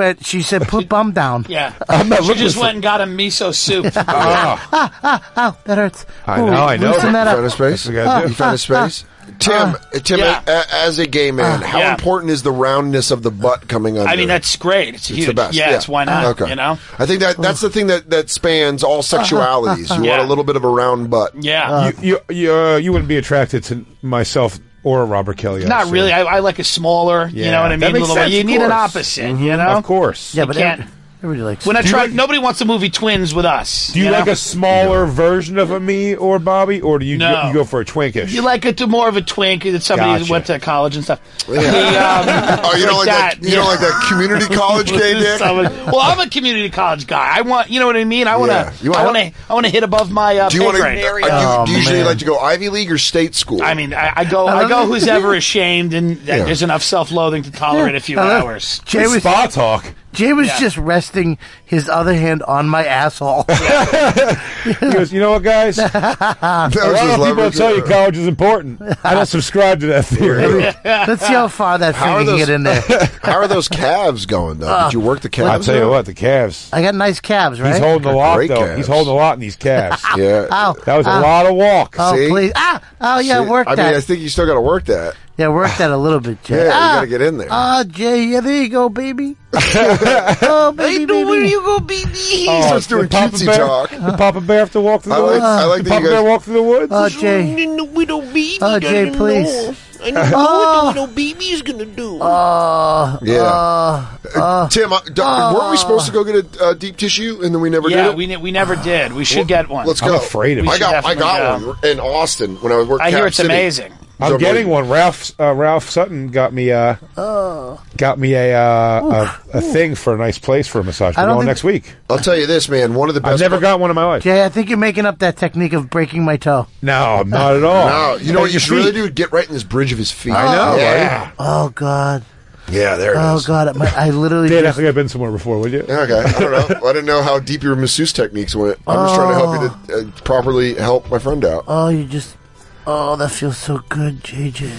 said, put bum down. Yeah. She just went and got a miso soup. Ow, that hurts. I know. Loosen that up. You found a space? You found a space? Tim, as a gay man, how important is the roundness of the butt coming under? I mean, that's great. It's huge. The best. Yes, why not? Okay. You know? I think that's the thing that spans all sexualities. You want a little bit of a round butt. Yeah. You wouldn't be attracted to myself or Robert Kelly. Not really. I like a smaller, you know what I mean? That makes sense, you need an course. opposite, you know? Of course. Yeah, but everybody likes. When I tried, nobody wants a movie Twins with us. Do you like a smaller version of a me or Bobby, or do you go for a twinkish? You like it to more of a twink that somebody who went to college and stuff. Yeah. You don't like that? You don't like that community college gay dick? Well, I'm a community college guy. I want, you know what I mean? I want to hit above my do you pay want grade. do you usually like to go Ivy League or state school? I mean, I go who's ever ashamed, and there's enough self-loathing to tolerate a few hours. Jay was spa talk. Jay was just resting his other hand on my asshole. He goes, you know what, guys? A lot of people tell you college is important. I don't subscribe to that theory. Let's see how far that finger can get in there. How are those calves going, though? Did you work the calves? I'll tell you what, the calves. I got nice calves, right? He's holding a lot, great though. calves. He's holding a lot in these calves. Yeah. Ow. That was a lot of walk. Oh, See? please. Oh, yeah, See? work that. I mean, I think you still got to work that. Yeah, work that a little bit, Jay. Yeah, you got to get in there. Jay, yeah, there you go, baby. Oh, baby, Where you go, baby? He starts doing cutesy talk. The Papa Bear have to walk through the woods? I like the that Papa you guys... Bear walk through the woods? Oh, Jay. Oh, Jay, please. I don't know what the little baby's gonna do. Tim, weren't we supposed to go get a deep tissue and then we never did it? Yeah, we never did. We should get one. Let's go. I'm afraid of it. I got one in Austin when I was working. I hear Cap it's City. amazing. I'm getting one. Ralph Sutton got me a thing for a nice place for a massage. We're going next week. I'll tell you this, man. One of the best. I've never got one in my life. Jay, I think you're making up that technique of breaking my toe. No, not at all. No, you know what you should really do? Get right in this bridge of his feet. I know. Yeah. Right? Oh, God. Yeah, there it is. Oh, God. I literally I think I've been somewhere before, would you? Okay, I don't know. I didn't know how deep your masseuse techniques went. I'm just trying to help you to properly help my friend out. Oh, you just... Oh, that feels so good, JJ.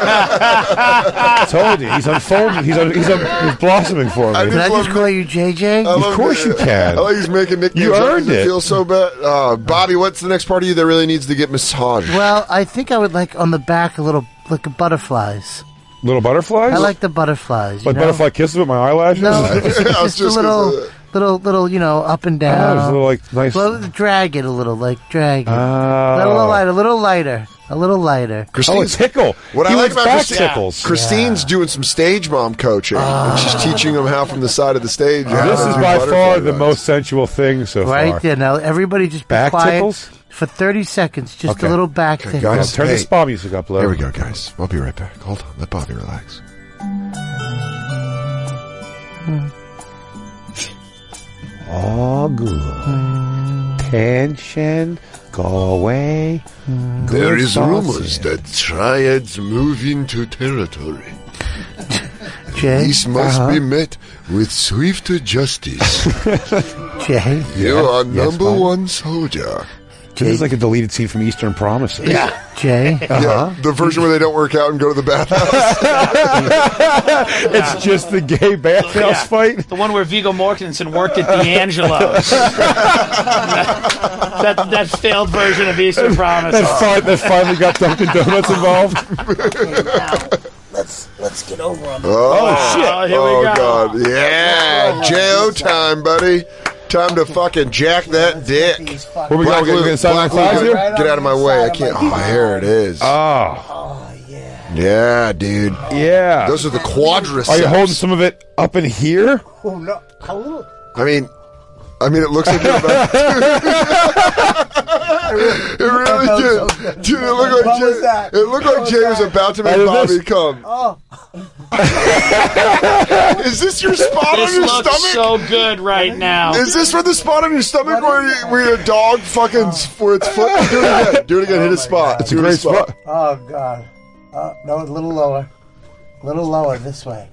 I told you, he's unfolding. He's blossoming for me. Can I just call you JJ? Of course you can. I like he's making nicknames. You earned it. Feels so bad. Bobby, what's the next part of you that really needs to get massaged? Well, I think I would like on the back a little, like butterflies. Little butterflies? I like the butterflies. Like butterfly kisses with my eyelashes? No, just a little, you know, up and down. Just a little, like, nice. Drag it a little, like drag it. Oh. A little lighter. Christine, tickle. What I like about tickles. Christine's doing some stage mom coaching. And she's teaching them how from the side of the stage. This is by far the most sensual thing so far. Right there. Now, everybody just be back quiet tickles? For 30 seconds. Just a little back tickle. Guys, turn the spa music up low. Here we go, guys. I'll be right back. Hold on. Let Bobby relax. All good. Tension, go away. There is rumors that triads move into territory. Jay? This must be met with swift justice. Jay? You are number one soldier. This is like a deleted scene from Eastern Promises. Yeah. Jay? Yeah, the version where they don't work out and go to the bathhouse. It's just the gay bathhouse fight. The one where Viggo Mortensen worked at D'Angelo's. that failed version of Eastern Promises. That finally got Dunkin' Donuts involved. Let's get over on Oh, shit. Here we go. God. Yeah. J.O. time, buddy. Time to fucking jack that dick. Where we going? Get inside my thighs here? Get out of my way. I can't. Oh, here it is. Oh. Yeah, dude. Yeah. Those are the quadriceps. Are you holding some of it up in here? Oh, no. A little. I mean, it looks like you're about It really did. Dude, it looked like Jay was about to make Bobby come. Oh. Is this your spot on your stomach? This looks so good right now. Is this for the spot on your stomach where your dog fucking where its foot? Do it again. Do it again. Hit a spot. It's a great spot. Oh, God. No, a little lower. A little lower this way.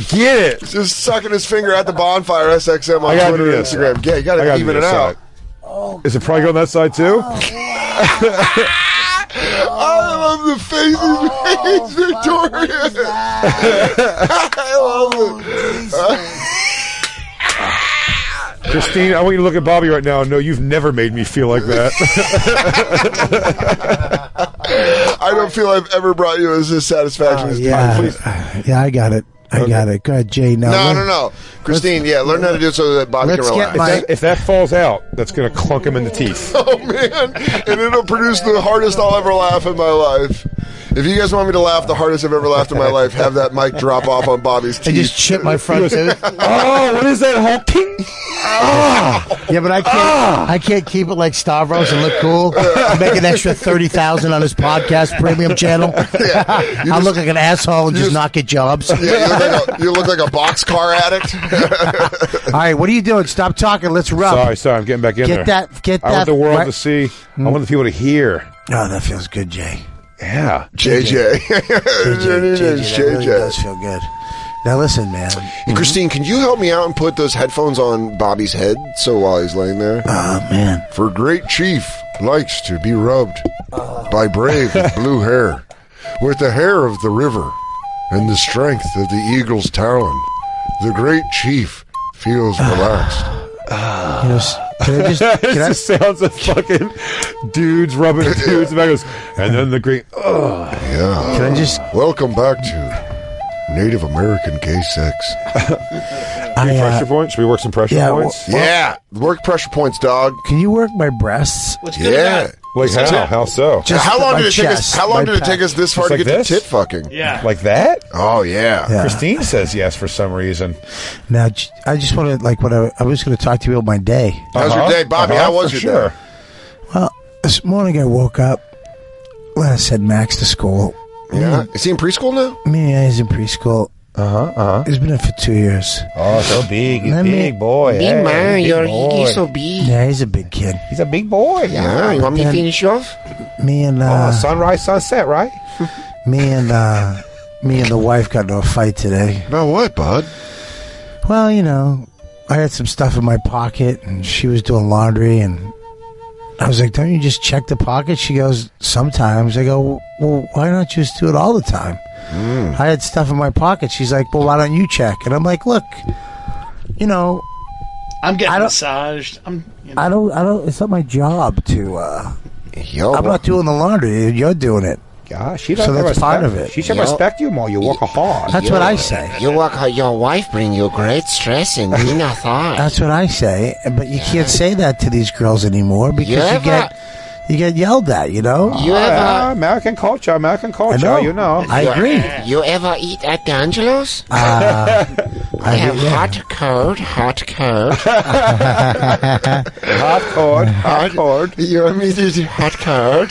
Get it. Just sucking his finger at the Bonfire SXM on Twitter and Instagram. Yeah, you got to even it out. Is it probably going that side too? Oh, love the faces, Victoria. I love it. Christine, I want you to look at Bobby right now and know you've never made me feel like that. I don't feel I've ever brought you as this satisfaction as Yeah, I got it. I got it. Go ahead, Jay. No. Christine, learn how to do it so that Bobby can relax. If that falls out, that's going to clunk him in the teeth. Oh, man. And it'll produce the hardest I'll ever laugh in my life. If you guys want me to laugh the hardest I've ever laughed in my life, have that mic drop off on Bobby's teeth. I just chip my front tooth. Oh, what is that honking? Yeah, but I can't keep it like Stavros and look cool. Make an extra $30,000 on his podcast premium channel. I'll look like an asshole and just not get jobs. Yeah, you look like a boxcar addict. All right, what are you doing? Stop talking. Let's rub. Sorry, I'm getting back in there. Get I want the world to see. I want the people to hear. Oh, that feels good, Jay. Yeah. JJ. That really does feel good. Now listen, man. Hey, Christine, can you help me out and put those headphones on Bobby's head so while he's laying there? Oh, man. For great chief likes to be rubbed by brave with blue hair, with the hair of the river and the strength of the eagle's talon. The great chief feels relaxed. It just sounds of fucking dudes rubbing dudes back. And then the great. Yeah. Can I just welcome back to Native American gay sex. Pressure points? Should we work some pressure points? Yeah. Work pressure points, dog. Can you work my breasts? What's good about it? Like how? How so? How long did it take us? How long did it take us this far to get to tit fucking? Yeah. Like that? Oh yeah. Christine says yes for some reason. Now I just want to I was going to talk to you about my day. How's your day, Bobby? How was your day? Well, this morning I woke up. I sent Max to school. Yeah. Is he in preschool now? Yeah, he's in preschool. He's been in for 2 years. Oh, so big. He's big boy. Big man, he's so big. Yeah, he's a big kid. He's a big boy. Yeah, you want me to finish off? Me and sunrise, sunset, right? me and the wife got into a fight today. About what, bud? Well, I had some stuff in my pocket, and she was doing laundry, and I was like, "Don't you just check the pocket?" She goes, "Sometimes." I go, "Well, why don't you just do it all the time?" I had stuff in my pocket. She's like, "Well, why don't you check?" And I'm like, "Look, I'm getting massaged. I don't. It's not my job to. I'm not doing the laundry. You're doing it. Yeah, she so that's part of it. She should respect you more. You work hard. That's what I say. Your wife bring you great stress and inner thought. That's what I say. But you can't say that to these girls anymore because you get yelled at. American culture. I agree. You ever eat at D'Angelo's? I have hot code. Hot code. You want me to do hot code?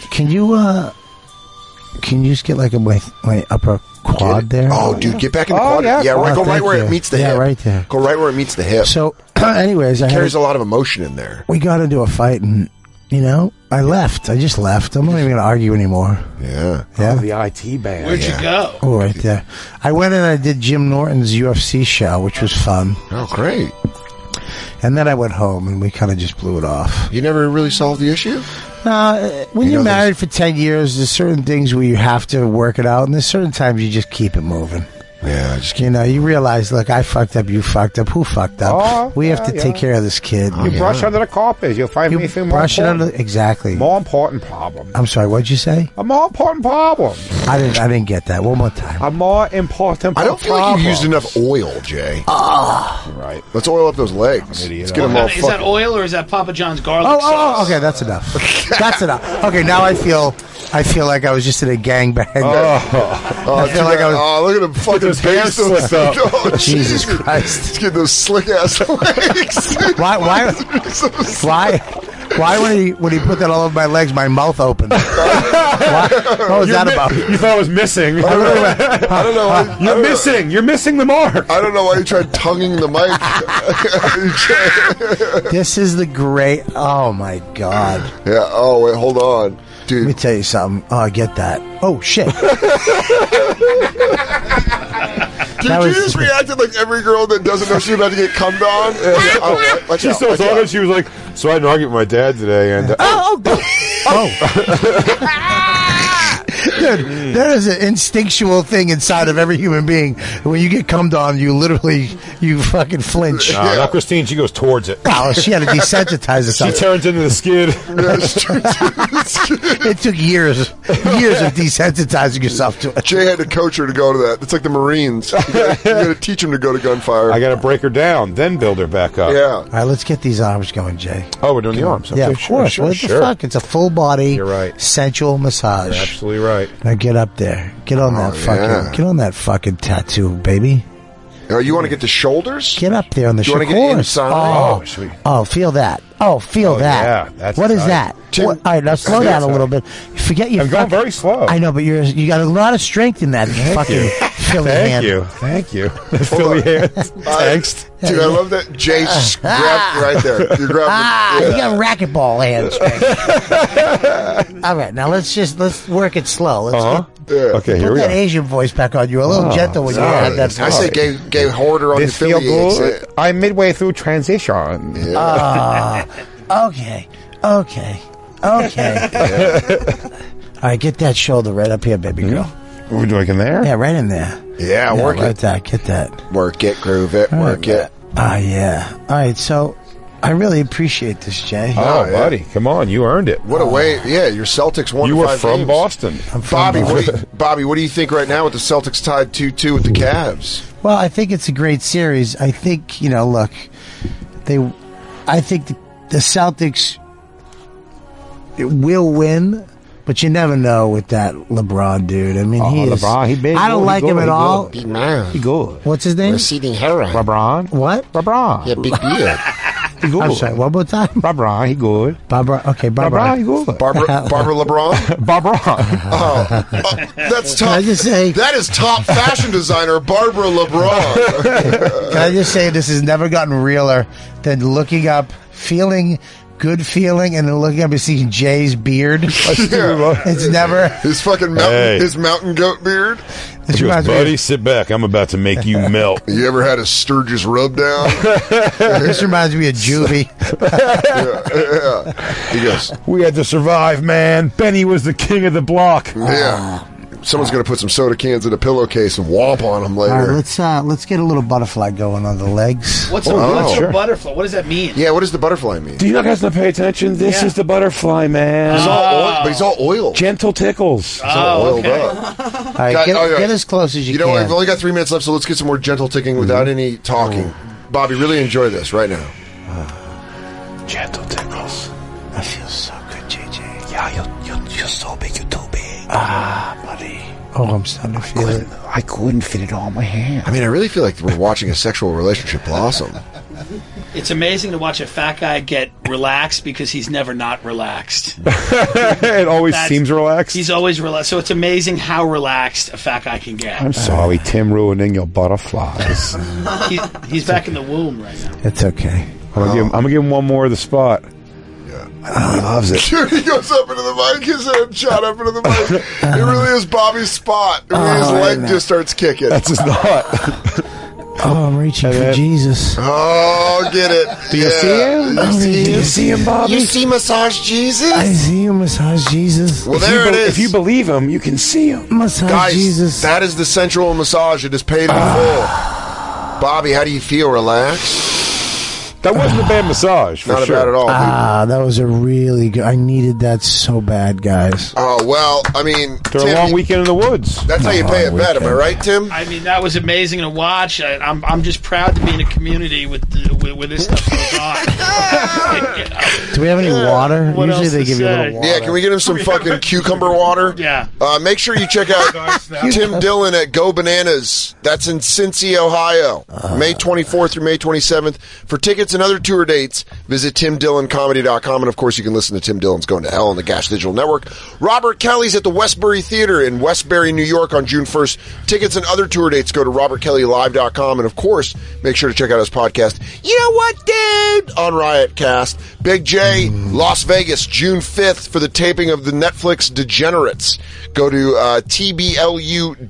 Can you just get like my upper quad there? Oh, dude, get back in the quad. Yeah, right. Go right where it meets the hip. Yeah, right there. Go right where it meets the hip. So, anyways, it carries a lot of emotion in there. We got into a fight, and I left. I just left. I'm not even going to argue anymore. Yeah. Oh, the IT band. Where'd you go? Oh, right there. I went and I did Jim Norton's UFC show, which was fun. Oh, great. And then I went home, and we kind of just blew it off. You never really solved the issue? When you're married for 10 years, there's certain things where you have to work it out, and there's certain times you just keep it moving. Yeah, just you realize, look, I fucked up, you fucked up, who fucked up? We have to take care of this kid. You brush under the carpet, you'll find anything more brush important. it under, exactly. More important problem. I'm sorry, what'd you say? A more important problem. I didn't get that. One more time. A more important problem. I don't feel like you used enough oil, Jay. Right. Let's oil up those legs. Let's get them all Is that oil or is that Papa John's garlic sauce? Oh, okay, that's enough. That's enough. Okay, now I feel like I was just in a gangbang. I feel like I was. Oh, look at him fucking face slicked up. Oh, Jesus Christ! Let's get those slick ass legs. Why when he put that all over my legs, my mouth opened? What was that about? You thought I was missing. I don't know why. You're missing. You're missing the mark. I don't know why you tried tonguing the mic. This is the great. Oh my God. Yeah. Oh wait, hold on. Dude. Let me tell you something. Oh, I get that. Oh, shit. Dude, you just reacted like every girl that doesn't know she's about to get cummed on. She still told her, she was like, so I had an argument with my dad today, and... Dude, there is an instinctual thing inside of every human being. When you get cummed on, you fucking flinch. No, not Christine. She goes towards it. Oh, she had to desensitize herself. She turns into the skid. It took years of desensitizing yourself to it. Jay had to coach her to go to that. It's like the Marines. You got to teach them to go to gunfire. I got to break her down, then build her back up. Yeah. All right, let's get these arms going, Jay. Oh, we're doing the arms. Okay, yeah, of course. Sure, what the fuck? It's a full body, You're right. sensual massage. You're absolutely right. Now get up there. Get on that fucking tattoo, baby. Oh, you want to get the shoulders? Get up there on the shoulders. You want to get inside? Oh, sweet. Oh, feel that. Oh, feel that. Yeah, what is that? All right, now slow down a little bit. Forget you. I'm going very slow. I know, but you got a lot of strength in that fucking Philly hand. Thank you. Philly hand. Thanks. Dude, I love that Jay grabbed right there. You grabbed you got racquetball hands. All right, now let's work it slow. Okay, here put we that go. Asian voice back on. You're a little gentle when you had that voice. I say gay hoarder on This the feel affiliates. good. I'm midway through transition. Okay. All right, get that shoulder right up here, baby girl. We're doing in there? Yeah, right in there. Yeah, work right it. there. Get that. Work it, groove it, work it. Yeah. All right, so I really appreciate this, Jay. Oh, buddy, come on, you earned it. What a way! Yeah, your Celtics won. You were 5 from games. Boston. I'm from Boston. Bobby, what do you think right now with the Celtics tied 2-2 with the Cavs? Well, I think it's a great series. I think, look, I think the Celtics will win, but you never know with that LeBron dude. I mean, LeBron, he big. I don't like him at all. Big man. He good. What's his name? Receding hairline. LeBron. What? LeBron. Yeah, big beard. He good. I'm sorry, one more time. LeBron, he good. Barbara, LeBron, he good. Barbara LeBron? Barbara. That's top. Can I just say? That is top fashion designer Barbara LeBron. Can I just say this has never gotten realer than looking up, good feeling, and then looking up and seeing Jay's beard. It's never his fucking mountain goat beard. He goes, buddy, sit back. I'm about to make you melt. You ever had a Sturgis rub down? This reminds me of Juvie. Yeah. He goes, we had to survive, man. Benny was the king of the block. Yeah. Someone's going to put some soda cans in a pillowcase and womp on them later. All right, let's get a little butterfly going on the legs. What's a butterfly? What does that mean? Yeah, what does the butterfly mean? Do you guys not pay attention? This is the butterfly, man. But he's all oil. Gentle tickles. He's all oiled up. All right, get as close as you can. You know what? We've only got 3 minutes left, so let's get some more gentle ticking without any talking. Bobby, really enjoy this right now. Gentle tickles. I feel so good, JJ. Yeah, you're so big, you're too big. Buddy. Oh, I'm starting to feel it. I couldn't fit it all in my hand. I mean, I really feel like we're watching a sexual relationship blossom. It's amazing to watch a fat guy get relaxed because he's never not relaxed. It always seems relaxed. He's always relaxed. So it's amazing how relaxed a fat guy can get. I'm sorry, Tim, ruining your butterflies. He's back in the womb right now. It's okay. I'm gonna give him one more of the spot. He loves it. Dude, he goes up into the mic, his head shot up into the mic. It really is Bobby's spot. His leg just starts kicking. That's his knot. Oh, I'm reaching for Jesus. Oh, get it. Do you see him? Do you see him, Bobby? You see Massage Jesus? I see him, Massage Jesus. Well, there it is. If you believe him, you can see him. Massage Guys, Jesus. that is the sensual massage. It is paid in full. Bobby, how do you feel? Relaxed? That wasn't a bad massage, for Not sure. bad at all. That was a really good. I needed that so bad, guys. Oh, well, I mean, They're a long weekend in the woods. That's how you pay a bet. Am I right, Tim? I mean, that was amazing to watch. I'm just proud to be in a community with this stuff goes on. Do we have any water? What Usually else they to give you a say? little water. Yeah, can we get him some fucking cucumber water? Yeah. Make sure you check out Tim Dillon at Go Bananas. That's in Cincy, Ohio. May 24th through May 27th. For tickets and other tour dates, visit TimDillonComedy.com. And, of course, you can listen to Tim Dillon's Going to Hell on the Gash Digital Network. Robert Kelly's at the Westbury Theater in Westbury, New York on June 1st. Tickets and other tour dates, go to RobertKellyLive.com. And, of course, make sure to check out his podcast, You Know What, Dude? On Riotcast. Big J, Las Vegas, June 5th for the taping of the Netflix Degenerates. Go to TBLU.com.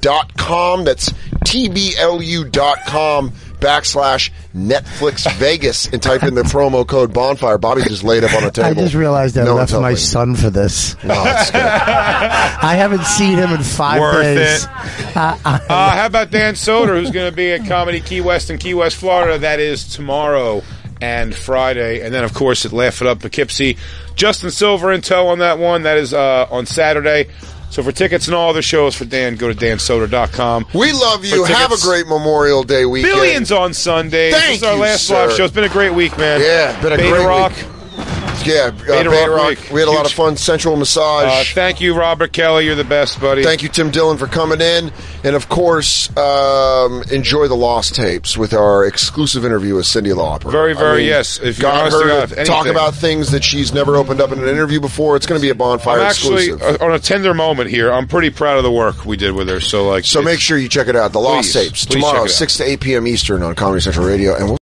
That's TBLU.com. /Netflix Vegas and type in the promo code Bonfire. Bobby just laid up on a table. I just realized I left my helping. son for this. No, it's good. I haven't seen him in 5 Worth days. it. How about Dan Soder, who's going to be at Comedy Key West in Key West, Florida? That is tomorrow and Friday. And then, of course, at Laugh It Up Poughkeepsie. Justin Silver in tow on that one. That is on Saturday. So for tickets and all other shows for Dan, go to dansoder.com. We love you. Have a great Memorial Day weekend. Billions on Sunday. Thank This is our you, last sir. live show. It's been a great week, man. Yeah, been a Beta great Rock. week. Yeah, Beta Rock. week. We had a lot of fun. Sensual Massage. Thank you, Robert Kelly. You're the best, buddy. Thank you, Tim Dillon, for coming in. And, of course, enjoy the Lost Tapes with our exclusive interview with Cyndi Lauper. Very, yes. If you're got honest to her God, to if talk anything. about things that she's never opened up in an interview before. It's going to be a Bonfire I'm actually exclusive. on a tender moment here. I'm pretty proud of the work we did with her. So make sure you check it out. The Lost Tapes. Please Tomorrow, check it out. 6 to 8 p.m. Eastern on Comedy Central Radio. And we'll